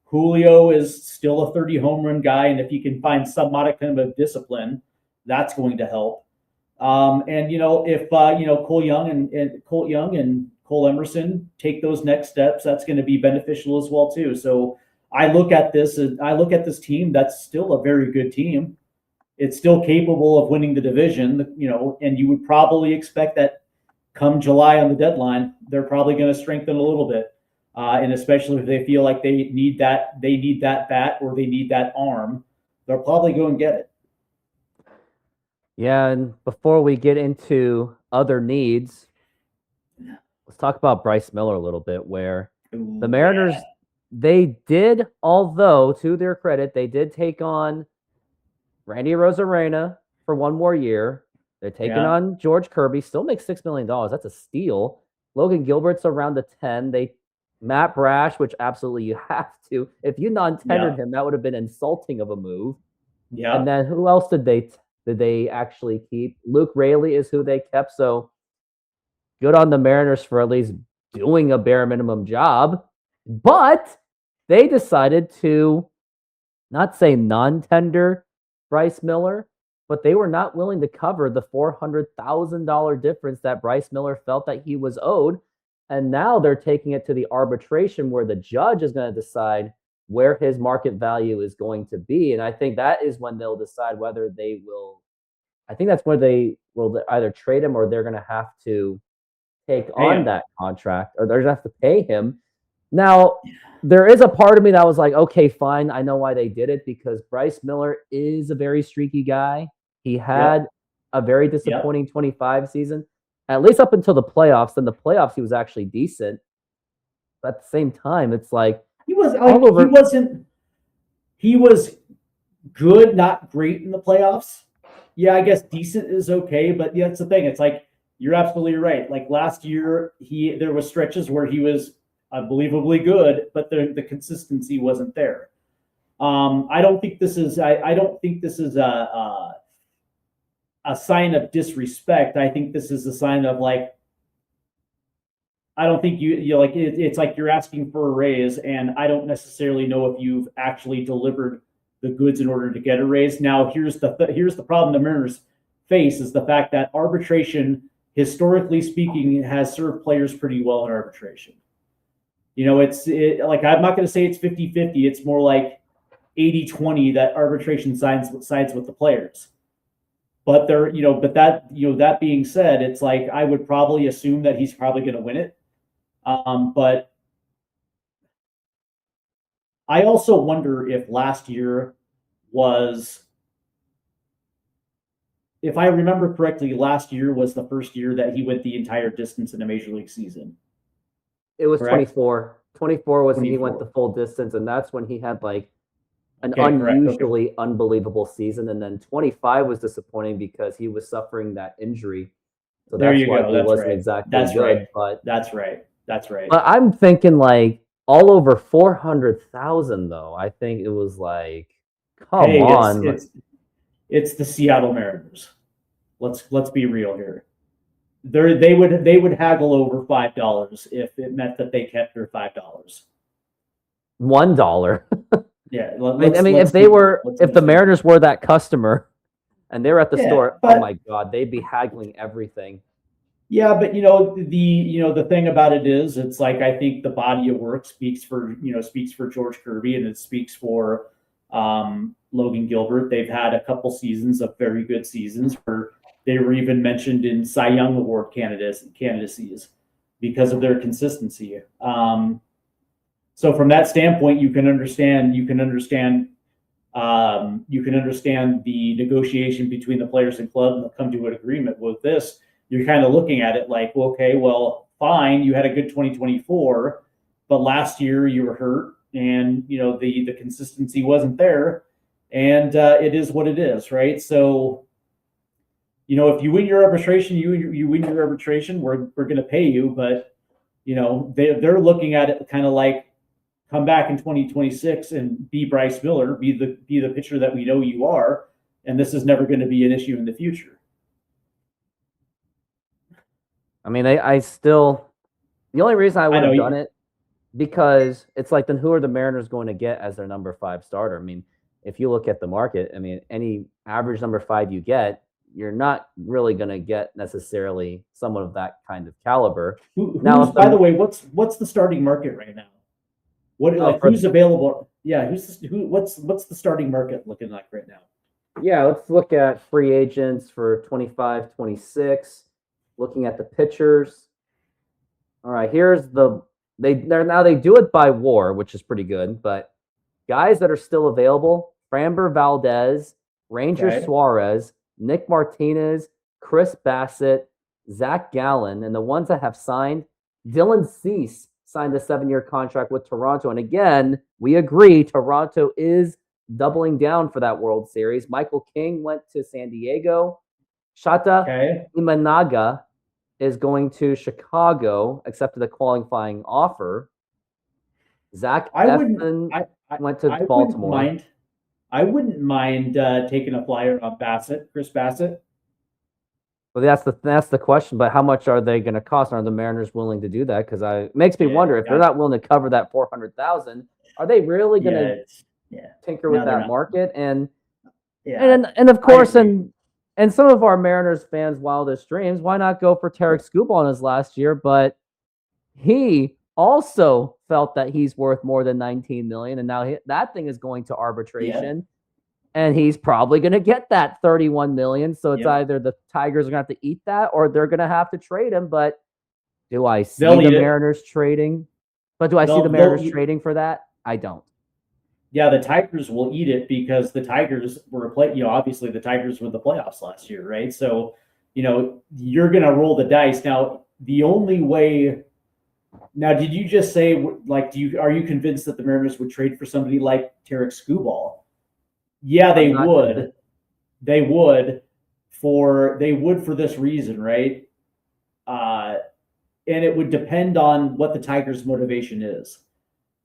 Julio is still a 30 home run guy, and if he can find some modicum of discipline, that's going to help. If Colt Young and Colt Emerson take those next steps, that's going to be beneficial as well too. So I look at this team. That's still a very good team. It's still capable of winning the division, and you would probably expect that come July on the deadline, they're probably going to strengthen a little bit. And especially if they feel like they need that bat or they need that arm, they'll probably go and get it. Yeah, and before we get into other needs, let's talk about Bryce Miller a little bit, where the Mariners, they did, although to their credit, they did take on Randy Rosarena for one more year. They're taking on George Kirby, still makes $6 million. That's a steal. Logan Gilbert's around the 10. Matt Brash, which absolutely you have to. If you non-tendered him, that would have been insulting of a move. Yeah. And then who else did they actually keep? Luke Raley is who they kept. So good on the Mariners for at least doing a bare minimum job. But they decided to not say non-tender Bryce Miller, but they were not willing to cover the $400,000 difference that Bryce Miller felt that he was owed. And now they're taking it to the arbitration, where the judge is going to decide where his market value is going to be. And I think that is when they'll decide whether they will. I think that's where they will either trade him, or they're going to have to take on that contract, or they're going to have to pay him. Now, there is a part of me that was like, okay, fine. I know why they did it, because Bryce Miller is a very streaky guy. He had a very disappointing 25 season, at least up until the playoffs. In the playoffs, he was actually decent. But at the same time, it's like he was good, not great in the playoffs. Yeah, I guess decent is okay, but that's the thing. It's like, you're absolutely right. Like last year, there was stretches where he was unbelievably good, but the consistency wasn't there. I don't think this is a sign of disrespect. I think this is a sign of like, I don't think you like it's like you're asking for a raise, and I don't necessarily know if you've actually delivered the goods in order to get a raise. Now, here's the problem the Mariners face, is the fact that arbitration, historically speaking, has served players pretty well in arbitration. Like, I'm not going to say it's 50-50. It's more like 80-20 that arbitration sides with the players. But that being said, it's like I would probably assume that he's probably going to win it. But I also wonder if last year was, if I remember correctly, last year was the first year that he went the entire distance in a major league season. It was Correct? 24. 24 was 24. He went 24. the full distance, and that's when he had like an Okay, correct. unusually Okay. unbelievable season. And then 25 was disappointing because he was suffering that injury. So There that's you why go. he That's wasn't right. exactly That's good. right. But That's right. That's right. but I'm thinking like all over 400,000 though. I think it was like, come on. It's the Seattle Mariners. Let's be real here. They would haggle over $5 if it meant that they kept their $5. $1. Yeah, I mean, if the Mariners were that customer and they were at the store, oh my God, they'd be haggling everything. Yeah, but the thing about it is, it's like I think the body of work speaks for George Kirby, and it speaks for Logan Gilbert. They've had a couple seasons of very good seasons where they were even mentioned in Cy Young Award candidacies because of their consistency. So from that standpoint, you can understand the negotiation between the players and club, and they'll come to an agreement with this. You're kind of looking at it like, well, okay, well, fine, you had a good 2024, but last year you were hurt, and the consistency wasn't there, and it is what it is, right? So, if you win your arbitration, you win your arbitration. We're going to pay you, but they're looking at it kind of like, come back in 2026 and be Bryce Miller, be the pitcher that we know you are, and this is never going to be an issue in the future. I mean, I still, the only reason I would have done it, because it's like, then who are the Mariners going to get as their number 5 starter? I mean, if you look at the market, I mean, any average number 5 you get, you're not really going to get necessarily someone of that kind of caliber. By the way, what's the starting market right now? Who's available? Yeah, what's the starting market looking like right now? Yeah, let's look at free agents for 25, 26. Looking at the pitchers. All right, here's they do it by WAR, which is pretty good, but guys that are still available: Framber Valdez, Ranger Suarez, Nick Martinez, Chris Bassett, Zach Gallen, and the ones that have signed, Dylan Cease signed a 7-year contract with Toronto. And again, we agree, Toronto is doubling down for that World Series. Michael King went to San Diego. Shota Imanaga is going to Chicago, accepted a qualifying offer. Zach Eflin went to Baltimore. I wouldn't mind taking a flyer on Chris Bassett. Well, that's the question. But how much are they going to cost? Are the Mariners willing to do that? Because it makes me wonder, if they're not willing to cover that 400,000, are they really going to tinker with that market? And of course, and some of our Mariners fans' wildest dreams, why not go for Tarik Skubal in his last year? But he also felt that he's worth more than $19 million, and now that thing is going to arbitration. And he's probably going to get that $31 million. So it's either the Tigers are going to have to eat that, or they're going to have to trade him. But do I see the Mariners trading? But do I see the Mariners trading for that? I don't. Yeah, the Tigers will eat it, because the Tigers were obviously the Tigers were the playoffs last year, right? So, you're going to roll the dice. Now, the only way. Now, did you just say, like, are you convinced that the Mariners would trade for somebody like Tarik Skubal? Yeah, they would. They would for this reason, right? And it would depend on what the Tigers' motivation is.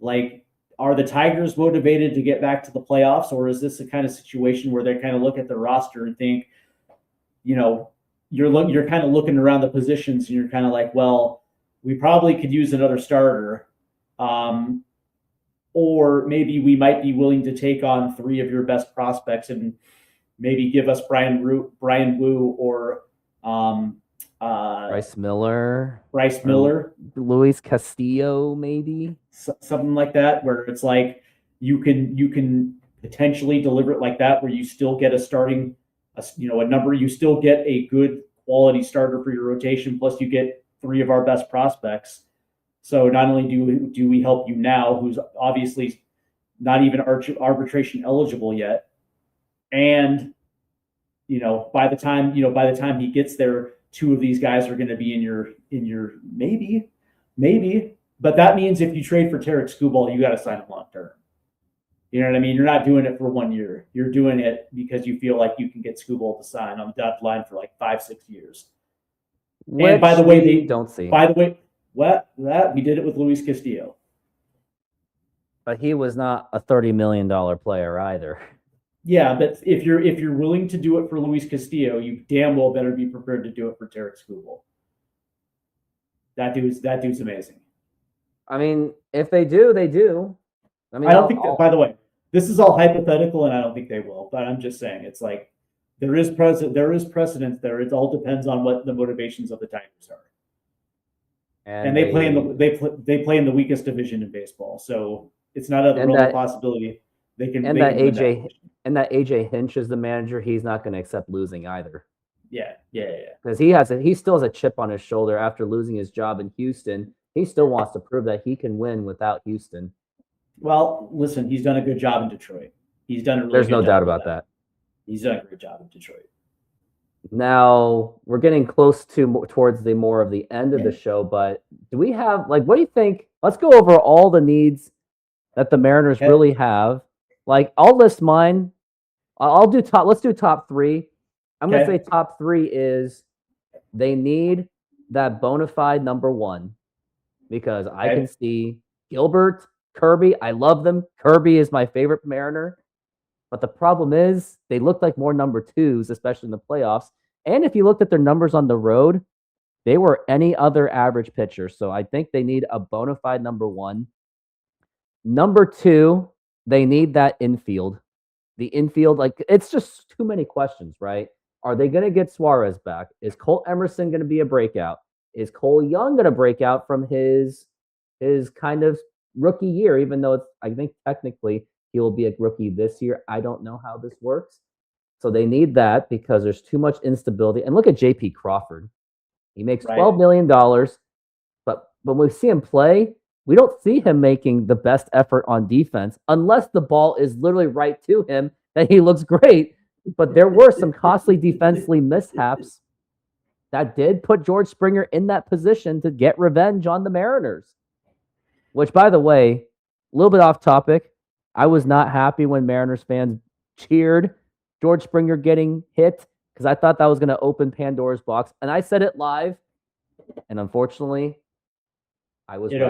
Like, are the Tigers motivated to get back to the playoffs, or is this a kind of situation where they kind of look at the roster and think, you're kind of looking around the positions and you're kind of like, well, we probably could use another starter. Or maybe we might be willing to take on 3 of your best prospects and maybe give us Brian Wu or Bryce Miller, Luis Castillo, maybe something like that, where it's like you can potentially deliver it like that, where you still get a starting a number. You still get a good quality starter for your rotation. Plus, you get 3 of our best prospects. So not only do we help you now, who's obviously not even arbitration eligible yet, and by the time he gets there, 2 of these guys are going to be in your maybe. But that means if you trade for Tarek Skubal, you got to sign him long term. You know what I mean? You're not doing it for 1 year. You're doing it because you feel like you can get Skubal to sign on the dotted line for like 5-6 years. Which and by the way, they don't see. By the way, we did it with Luis Castillo. But he was not a $30 million player either. Yeah, but if you're willing to do it for Luis Castillo, you damn well better be prepared to do it for Tarek Skubal. That dude's amazing. I mean, if they do, they do. I mean, I don't think that, by the way, this is all hypothetical, and I don't think they will. But I'm just saying, it's like there is precedence there. It all depends on what the motivations of the Tigers are. And they play in the weakest division in baseball, so it's not a real possibility. They can. And that AJ Hinch is the manager. He's not going to accept losing either. Yeah. Because he still has a chip on his shoulder after losing his job in Houston. He still wants to prove that he can win without Houston. Well, listen, he's done a good job in Detroit. He's done a really There's no doubt about that. He's done a great job in Detroit. Now we're getting close towards the more of the end of the show, but do we have what do you think? Let's go over all the needs that the Mariners really have. I'll list mine. Let's do top 3. I'm going to say top 3 is they need that bona fide number 1 because I can see Gilbert, Kirby. I love them. Kirby is my favorite Mariner. But the problem is they look like more number 2s, especially in the playoffs. And if you looked at their numbers on the road, they were any other average pitcher. So I think they need a bona fide number 1. Number 2, they need that infield. The infield, it's just too many questions, right? Are they going to get Suarez back? Is Colt Emerson going to be a breakout? Is Cole Young going to break out from his kind of rookie year, even though I think technically he will be a rookie this year. I don't know how this works. So they need that because there's too much instability. And look at J.P. Crawford. He makes $12 million, but when we see him play, we don't see him making the best effort on defense unless the ball is literally right to him that he looks great. But there were some costly defensively mishaps that did put George Springer in that position to get revenge on the Mariners. Which, by the way, a little bit off topic, I was not happy when Mariners fans cheered George Springer getting hit because I thought that was going to open Pandora's box. And I said it live, and unfortunately, I was right.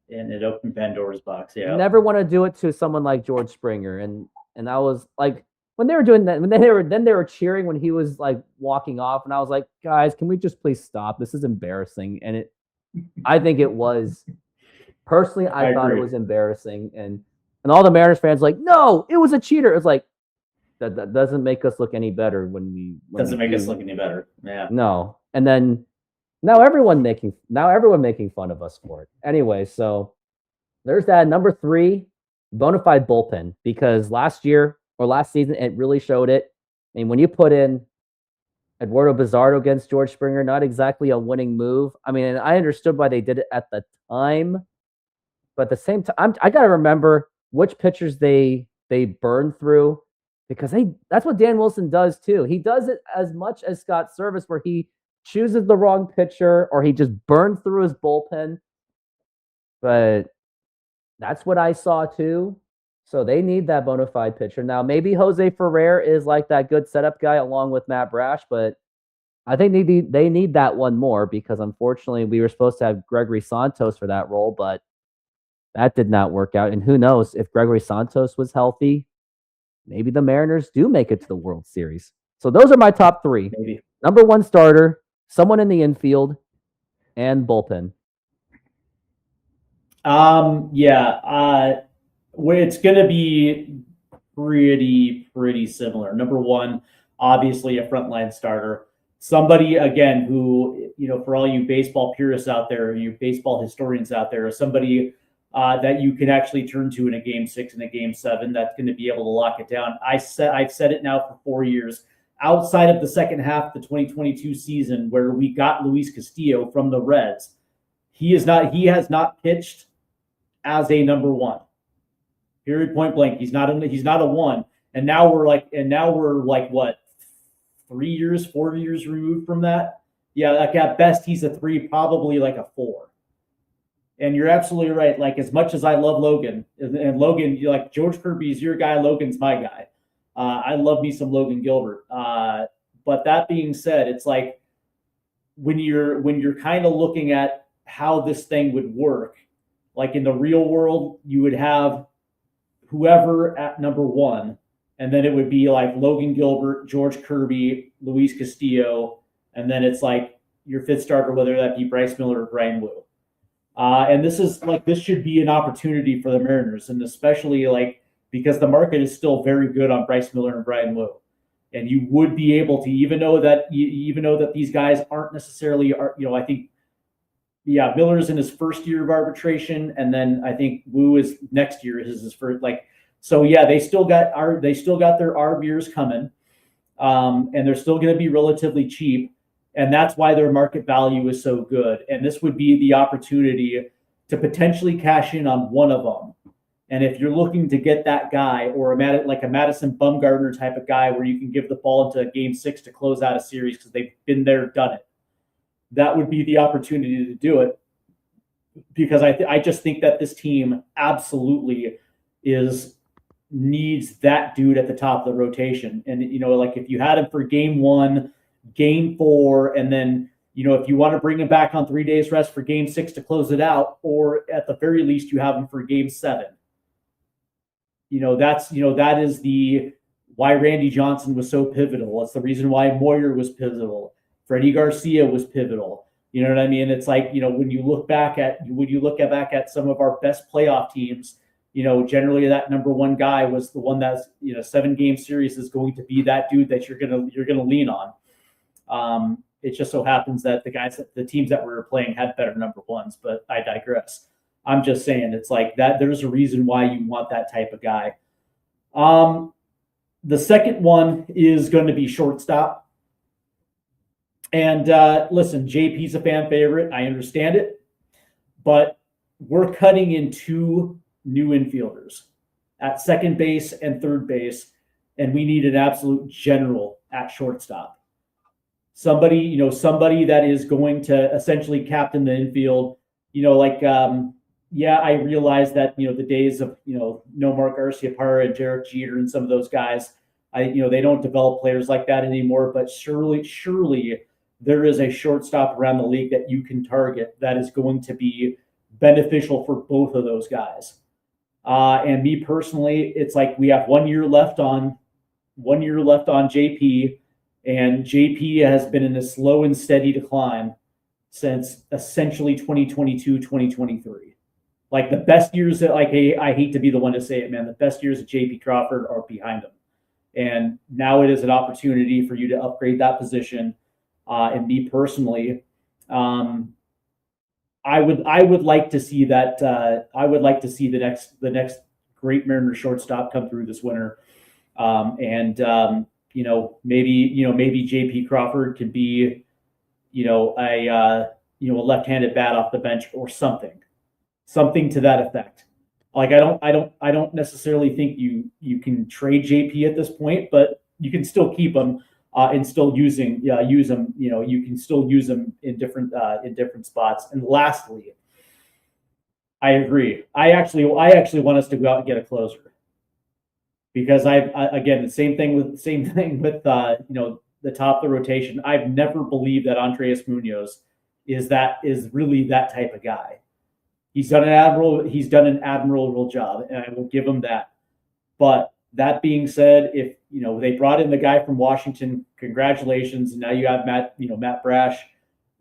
It opened Pandora's box, yeah. Never want to do it to someone like George Springer. And I was like, when they were doing that, they were cheering when he was walking off, and I was like, guys, can we just please stop? This is embarrassing. And I think it was. Personally, I thought it was embarrassing, and all the Mariners fans no, it was a cheater. It's that doesn't make us look any better doesn't make us look any better. Yeah. No, and then now everyone making fun of us for it. Anyway, so there's that. Number 3, bona fide bullpen, because last season it really showed it. I mean, when you put in Eduardo Bizarro against George Springer, not exactly a winning move. I mean, and I understood why they did it at the time. But at the same time, I got to remember which pitchers they burn through because that's what Dan Wilson does too. He does it as much as Scott Service where he chooses the wrong pitcher or he just burns through his bullpen. But that's what I saw too. So they need that bona fide pitcher. Now, maybe Jose Ferrer is that good setup guy along with Matt Brash, but I think they need that one more because unfortunately we were supposed to have Gregory Santos for that role, but that did not work out. And who knows if Gregory Santos was healthy, maybe the Mariners do make it to the World Series. So those are my top 3. Maybe. Number 1 starter, someone in the infield, and bullpen. It's going to be pretty similar. Number 1, obviously a frontline starter. Somebody, again, who, for all you baseball purists out there, you baseball historians out there, somebody that you can actually turn to in a game 6 and a game 7 that's going to be able to lock it down. I've said it now for 4 years. outside of the second half of the 2022 season where we got Luis Castillo from the Reds, he has not pitched as a number one. Period, point blank. He's not a one. And now we're like what, 4 years removed from that? Yeah, like at best he's a 3, probably like a 4. And you're absolutely right. Like, as much as I love Logan, and Logan, you're like, George Kirby's your guy, Logan's my guy. I love me some Logan Gilbert. But that being said, it's like when you're kind of looking at how this thing would work, like in the real world, you would have whoever at number one, and then it would be like Logan Gilbert, George Kirby, Luis Castillo, and then it's like your fifth starter, whether that be Bryce Miller or Brian Wu. And this should be an opportunity for the Mariners, and especially like because the market is still very good on Bryce Miller and Brian Wu, and you would be able to, even though that these guys aren't necessarily, I think, yeah, Miller's in his first year of arbitration, and then I think Wu is next year is his first. Like, so yeah, they still got their arb years coming, and they're still going to be relatively cheap, and that's why their market value is so good. And this would be the opportunity to potentially cash in on one of them. And if you're looking to get that guy, or like a Madison Bumgarner type of guy, where you can give the ball into Game 6 to close out a series because they've been there, done it, that would be the opportunity to do it. Because I just think that this team absolutely needs that dude at the top of the rotation. And, like if you had him for Game 1, Game 4, and then, if you want to bring him back on 3 days rest for Game 6 to close it out, or at the very least you have him for Game 7. That is why Randy Johnson was so pivotal. It's the reason why Moyer was pivotal. Freddie Garcia was pivotal. You know what I mean? It's like, when you look back at some of our best playoff teams, generally that number one guy was the one that's, 7-game series is going to be that dude that you're gonna lean on. It just so happens that the teams that we were playing had better number ones, but I digress. I'm just saying, it's like that. There's a reason why you want that type of guy. The second one is going to be shortstop. And listen, JP's a fan favorite. I understand it, but we're cutting in 2 new infielders at second base and third base, and we need an absolute general at shortstop. Somebody that is going to essentially captain the infield. I realize that, the days of, Nomar Garciaparra and Derek Jeter and some of those guys, they don't develop players like that anymore, but surely there is a shortstop around the league that you can target that is going to be beneficial for both of those guys. And me personally, it's like we have 1 year left on JP, and JP has been in a slow and steady decline since essentially 2022, 2023. Like the best years that, like, I hate to be the one to say it, man, the best years of JP Crawford are behind him. And now it is an opportunity for you to upgrade that position. And me personally, I would like to see that. I would like to see the next great Mariner shortstop come through this winter. Maybe JP Crawford can be, a left-handed bat off the bench or something to that effect. Like I don't necessarily think you can trade JP at this point, but you can still keep him and still use him. You can still use him in different spots. And lastly, I agree. I actually want us to go out and get a closer, because again the same thing with the top of the rotation. I've never believed that Andres Munoz is really that type of guy. He's done an admirable job, and I will give him that. But that being said, if they brought in the guy from Washington, congratulations, and now you have Matt Brash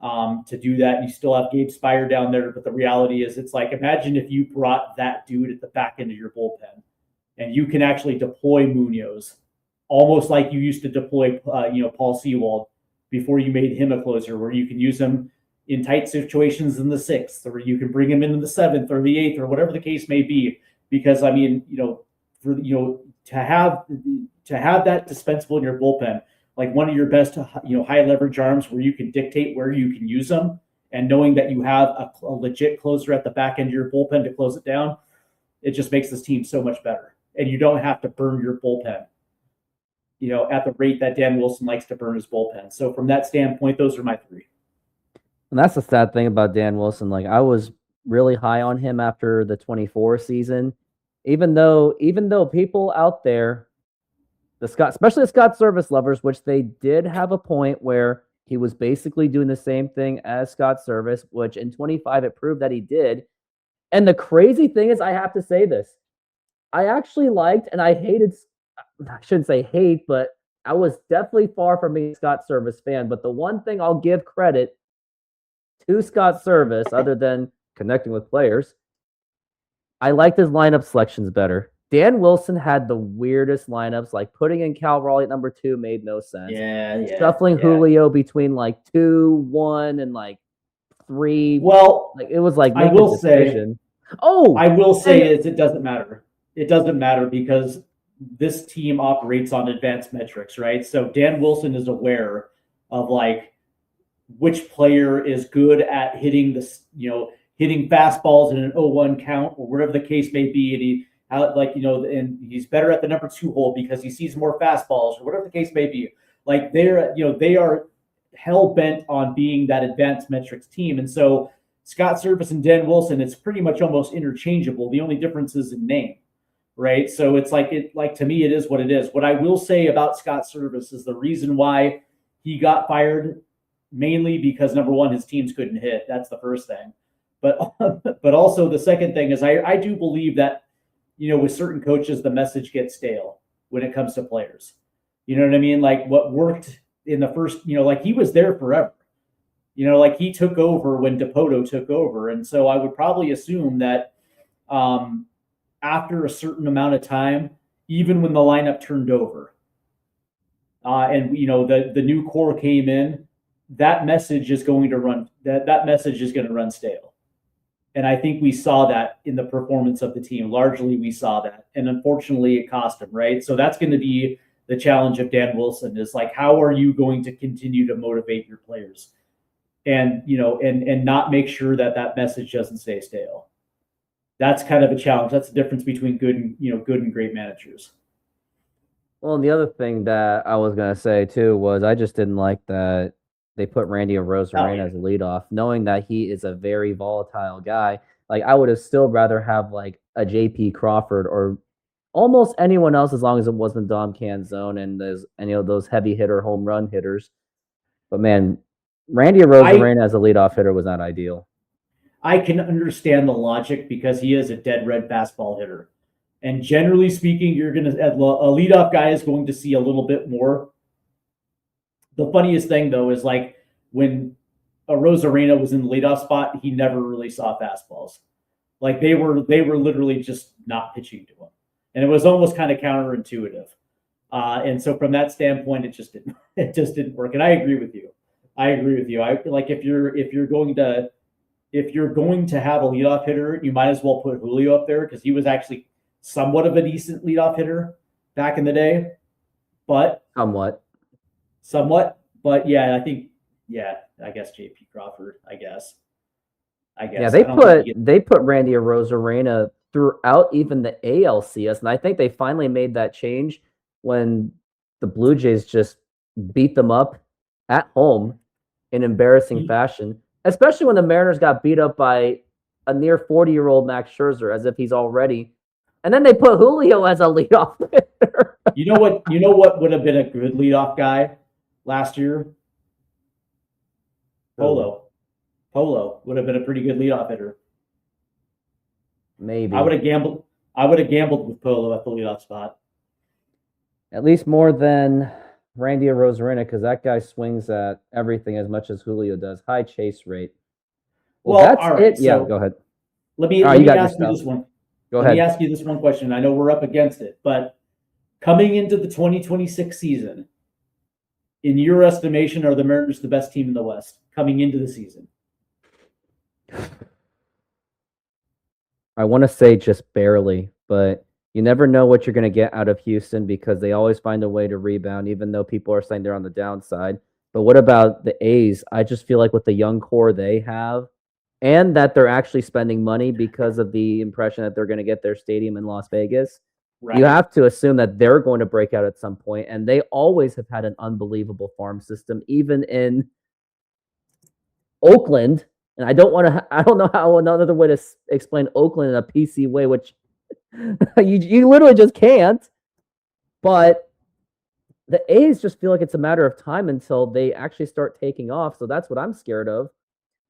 to do that, and you still have Gabe Spire down there. But the reality is, it's like, imagine if you brought that dude at the back end of your bullpen, and you can actually deploy Munoz almost like you used to deploy Paul Sewald before you made him a closer, where you can use him in tight situations in the 6th, or you can bring him in the 7th or the 8th, or whatever the case may be. Because to have that dispensable in your bullpen like one of your best, high leverage arms where you can dictate where you can use them, and knowing that you have a legit closer at the back end of your bullpen to close it down, it just makes this team so much better. And you don't have to burn your bullpen, at the rate that Dan Wilson likes to burn his bullpen. So from that standpoint, those are my three. And that's the sad thing about Dan Wilson. Like, I was really high on him after the 24 season, even though people out there, especially the Scott Service lovers, which they did have a point where he was basically doing the same thing as Scott Service, which in 25 it proved that he did. And the crazy thing is, I have to say this, I actually liked, and I hated, I shouldn't say hate, but I was definitely far from being a Scott Service fan. But the one thing I'll give credit to Scott Service, other than connecting with players, I liked his lineup selections better. Dan Wilson had the weirdest lineups, like putting in Cal Raleigh at number 2 made no sense. Shuffling Julio between like 2, 1, and like 3. Well, like it was like I will say it doesn't matter. It doesn't matter because this team operates on advanced metrics, right? So Dan Wilson is aware of like which player is good at hitting hitting fastballs in an 0-1 count or whatever the case may be, and he's better at the number 2 hole because he sees more fastballs or whatever the case may be. Like they are hell bent on being that advanced metrics team, and so Scott Service and Dan Wilson, it's pretty much almost interchangeable. The only difference is in name, right? So it's like to me, it is what it is. What I will say about Scott Service is the reason why he got fired, mainly because number one, his teams couldn't hit. That's the first thing. But also the second thing is I do believe that, with certain coaches, the message gets stale when it comes to players. You know what I mean? Like what worked in the first, like he was there forever. Like he took over when Dipoto took over. And so I would probably assume that after a certain amount of time, even when the lineup turned over and, the new core came in, that message is going to run that message is going to run stale. And I think we saw that in the performance of the team. Largely, we saw that. And unfortunately, it cost him, right? So that's going to be the challenge of Dan Wilson is like, how are you going to continue to motivate your players? And, and not make sure that message doesn't stay stale. That's kind of a challenge. That's the difference between good and great managers. Well, and the other thing that I was going to say, too, was I just didn't like that they put Randy Arozarena as a leadoff, knowing that he is a very volatile guy. Like, I would have still rather have, like, a J.P. Crawford or almost anyone else as long as it wasn't Dom Canzone and those heavy hitter home run hitters. But, man, Randy Arozarena as a leadoff hitter was not ideal. I can understand the logic because he is a dead red fastball hitter. And generally speaking, a leadoff guy is going to see a little bit more. The funniest thing, though, is like when Arozarena was in the leadoff spot, he never really saw fastballs. Like they were literally just not pitching to him. And it was almost kind of counterintuitive. And so from that standpoint, it just didn't work. And I agree with you. I like if you're going to have a leadoff hitter, you might as well put Julio up there because he was actually somewhat of a decent leadoff hitter back in the day. But somewhat. But yeah, I guess J.P. Crawford, I guess. Yeah, they put Randy Arozarena throughout even the ALCS, and I think they finally made that change when the Blue Jays just beat them up at home in embarrassing fashion, especially when the Mariners got beat up by a near 40-year-old Max Scherzer as if he's already. And then they put Julio as a leadoff hitter. You know what would have been a good leadoff guy last year? Polo would have been a pretty good leadoff hitter. Maybe. I would have gambled with Polo at the leadoff spot. At least more than Randy Arozarena, because that guy swings at everything as much as Julio does. High chase rate. Well, that's all right. Yeah, go ahead. Let me ask you this one. Go ahead. Let me ask you this one question. I know we're up against it, but coming into the 2026 season, in your estimation, are the Mariners the best team in the West coming into the season? I want to say just barely, but You never know what you're going to get out of Houston because they always find a way to rebound, even though people are saying they're on the downside. But what about the A's? I just feel like with the young core they have, and that they're actually spending money because of the impression that they're going to get their stadium in Las Vegas, you have to assume that they're going to break out at some point. And they always have had an unbelievable farm system, even in Oakland. And I don't know how another way to explain Oakland in a PC way, which you literally just can't. But the A's just feel like it's a matter of time until they actually start taking off. So that's what I'm scared of.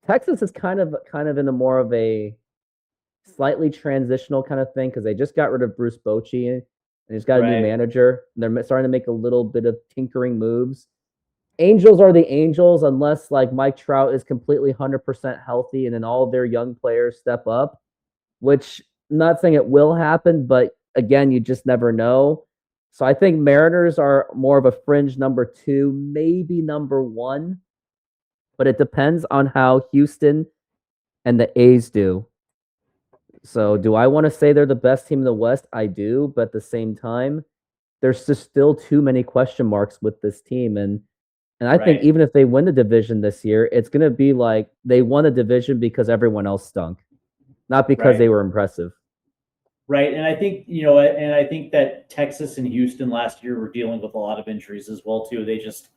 Texas is kind of in a more of a slightly transitional kind of thing because they just got rid of Bruce Bochy and he's got a new manager. They're starting to make a little bit of tinkering moves. Angels are the Angels unless like Mike Trout is completely 100% healthy and then all of their young players step up, which I'm not saying it will happen, but again, you just never know. So I think Mariners are more of a fringe number 2, maybe number 1, but it depends on how Houston and the A's do. So do I want to say they're the best team in the West? I do, but at the same time, there's just still too many question marks with this team. And I think even if they win the division this year, it's going to be like they won a division because everyone else stunk, not because they were impressive. Right. And I think, and I think that Texas and Houston last year were dealing with a lot of injuries as well, too. They just,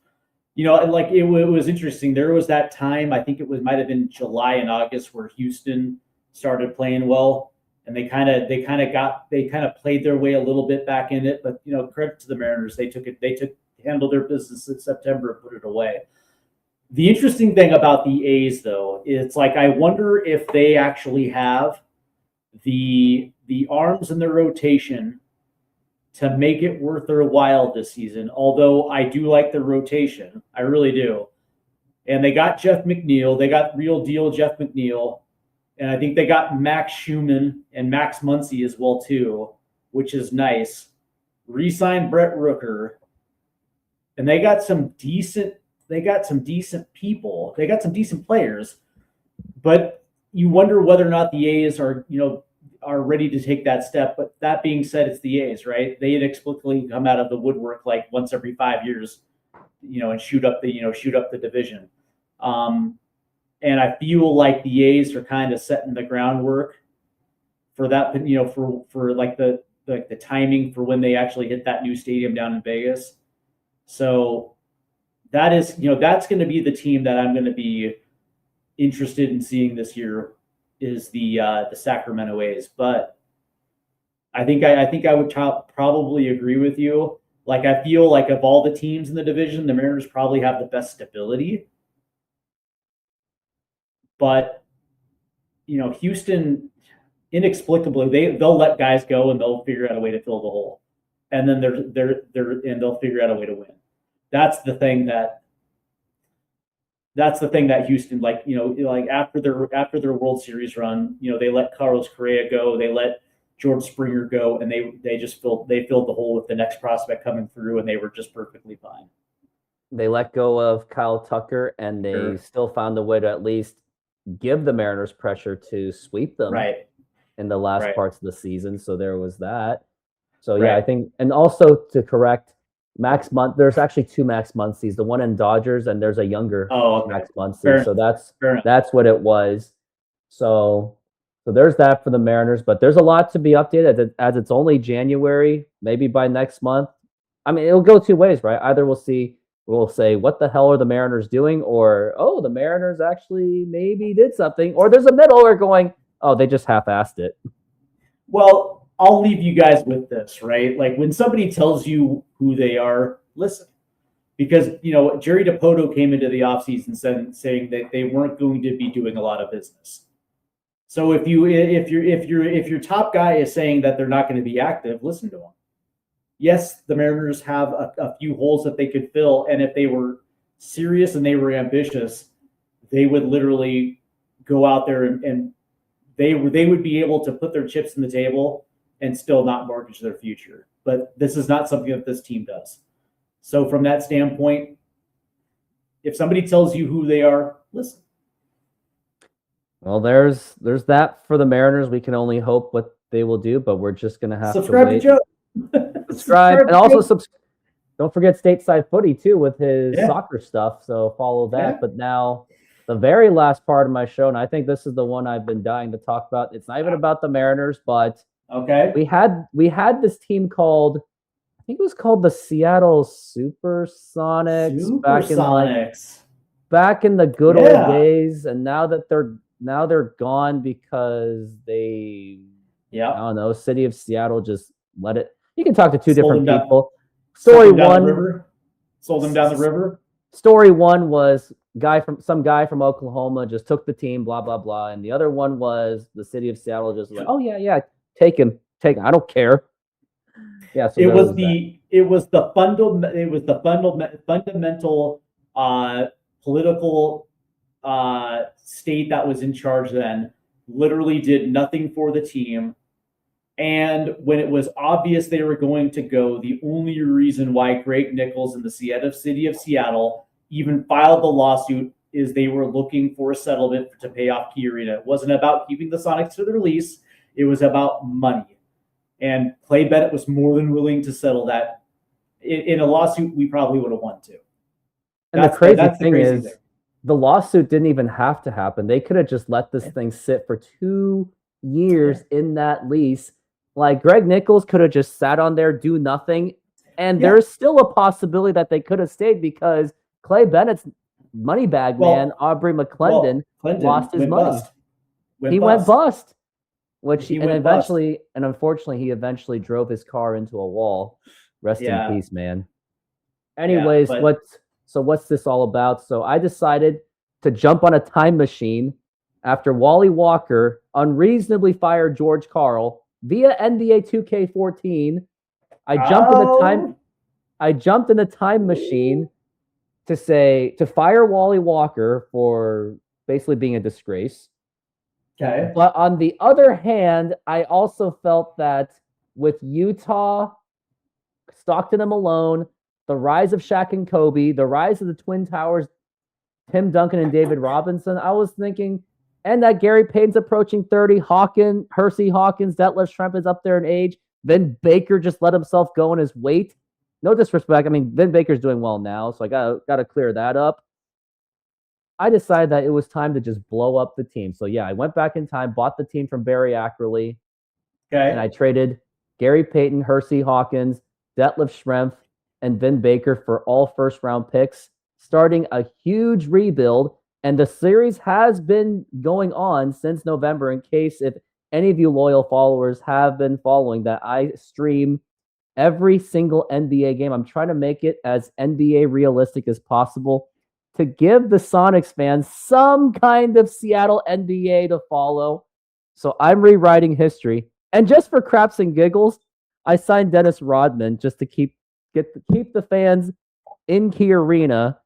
like it was interesting. There was that time, I think might have been July and August where Houston started playing well and they kind of played their way a little bit back in it. But, credit to the Mariners. They handled their business in September and put it away. The interesting thing about the A's, though, is like I wonder if they actually have the arms in their rotation to make it worth their while this season. Although I do like the rotation, I really do. And they got Jeff McNeil, they got real deal Jeff McNeil, and I think they got Max Schumann and Max Muncy as well too, which is nice. Re-signed Brett Rooker, and they got some decent people. They got some decent players, but you wonder whether or not the A's are ready to take that step. But that being said, it's the A's, right? They inexplicably come out of the woodwork like once every 5 years, and shoot up the division. And I feel like the A's are kind of setting the groundwork for that, for like the timing for when they actually hit that new stadium down in Vegas. So that is, that's going to be the team that I'm going to be interested in seeing this year is the Sacramento A's. But I think I would probably agree with you. Like I feel like of all the teams in the division, the Mariners probably have the best stability. But Houston inexplicably they'll let guys go and they'll figure out a way to fill the hole, and then they'll figure out a way to win. That's the thing that Houston, like after their World Series run, they let Carlos Correa go, they let George Springer go, and they filled the hole with the next prospect coming through, and they were just perfectly fine. They let go of Kyle Tucker, and they still found a way to at least give the Mariners pressure to sweep them in the last parts of the season. So there was that. So yeah, I think, and also to correct Max Muncy, there's actually 2 Max Muncies, the one in Dodgers, and there's a younger Max Muncy. So that's what it was. So there's that for the Mariners, but there's a lot to be updated as it's only January. Maybe by next month, I mean, it'll go 2 ways, right? Either we'll say, what the hell are the Mariners doing? Or, oh, the Mariners actually maybe did something. Or there's a middle where going, oh, they just half-assed it. Well, I'll leave you guys with this, right? Like when somebody tells you who they are, listen. Because, Jerry DiPoto came into the offseason saying that they weren't going to be doing a lot of business. So if your top guy is saying that they're not going to be active, listen to him. Yes, the Mariners have a few holes that they could fill, and if they were serious and they were ambitious, they would literally go out there and they would be able to put their chips in the table and still not mortgage their future. But this is not something that this team does. So from that standpoint, if somebody tells you who they are, listen. Well, there's that for the Mariners. We can only hope with they will do, but we're just gonna have Subscribe to wait. Joe. Subscribe, and also don't forget Stateside Footy too with his soccer stuff. So follow that. Yeah. But now the very last part of my show, and I think this is the one I've been dying to talk about. It's not even about the Mariners, but we had this team called, I think it was called the Seattle Supersonics. Back in the good old days, and now they're gone because I don't know, City of Seattle just let it. You can talk to two different people. Story one, sold them down the river. Story one was some guy from Oklahoma just took the team, blah blah blah, and the other one was the City of Seattle just like, oh yeah, take him, I don't care. Yeah, so it was the fundamental political state that was in charge then. Literally did nothing for the team. And when it was obvious they were going to go, the only reason why Greg Nichols and the City of Seattle even filed the lawsuit is they were looking for a settlement to pay off Key Arena. It wasn't about keeping the Sonics to their lease. It was about money. And Clay Bennett was more than willing to settle that. In a lawsuit, we probably would have won too. And the crazy thing is, the lawsuit didn't even have to happen. They could have just let this thing sit for 2 years in that lease. Like Greg Nichols could have just sat on there, do nothing, and there's still a possibility that they could have stayed because Clay Bennett's money bag man, Aubrey McClendon, lost his money. Went bust. Unfortunately, he eventually drove his car into a wall. Rest in peace, man. Anyways, what's this all about? So I decided to jump on a time machine after Wally Walker unreasonably fired George Karl via NBA 2K14. I jumped in the time machine to fire Wally Walker for basically being a disgrace. Okay. But on the other hand, I also felt that with Utah, Stockton and Malone, the rise of Shaq and Kobe, the rise of the Twin Towers, Tim Duncan and David Robinson, I was thinking, and that Gary Payton's approaching 30, Hersey Hawkins, Detlef Schrempf is up there in age. Vin Baker just let himself go in his weight. No disrespect. I mean, Vin Baker's doing well now, so I got to clear that up. I decided that it was time to just blow up the team. So yeah, I went back in time, bought the team from Barry Ackerley, and I traded Gary Payton, Hersey Hawkins, Detlef Schrempf, and Vin Baker for all first-round picks, starting a huge rebuild. And the series has been going on since November. In case if any of you loyal followers have been following that, I stream every single NBA game. I'm trying to make it as NBA realistic as possible to give the Sonics fans some kind of Seattle NBA to follow. So I'm rewriting history. And just for craps and giggles, I signed Dennis Rodman just to keep the fans in Key Arena,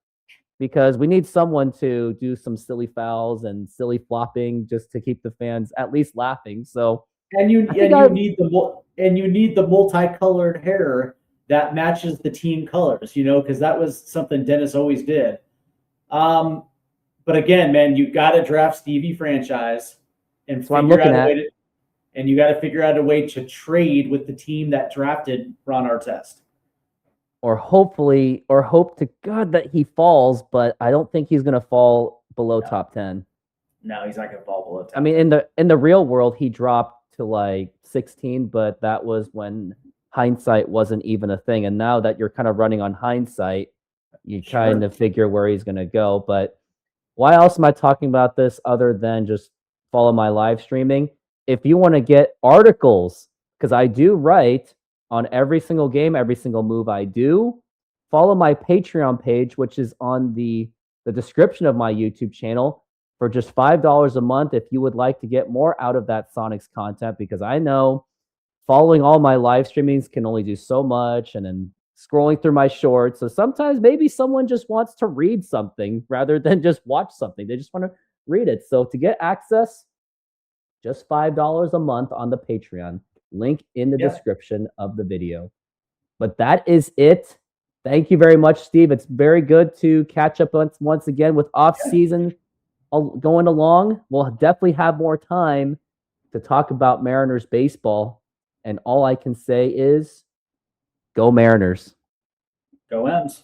because we need someone to do some silly fouls and silly flopping just to keep the fans at least laughing. So you need the multicolored hair that matches the team colors, because that was something Dennis always did. But again, man, you got to draft Stevie franchise and you got to figure out a way to trade with the team that drafted Ron Artest. Or hope to God that he falls, but I don't think he's going to fall below top 10. No, he's not going to fall below 10. I mean, in the real world, he dropped to like 16, but that was when hindsight wasn't even a thing. And now that you're kind of running on hindsight, you're trying to figure where he's going to go. But why else am I talking about this other than just follow my live streaming? If you want to get articles, because I do write on every single game, every single move I do, follow my Patreon page, which is on the description of my YouTube channel, for just $5 a month if you would like to get more out of that Sonics content, because I know following all my live streamings can only do so much, and then scrolling through my shorts. So sometimes maybe someone just wants to read something rather than just watch something. They just want to read it. So to get access, just $5 a month on the Patreon. Link in the description of the video. But that is it. Thank you very much, Steve. It's very good to catch up once again with off season going along. We'll definitely have more time to talk about Mariners baseball. And all I can say is go Mariners. Go M's.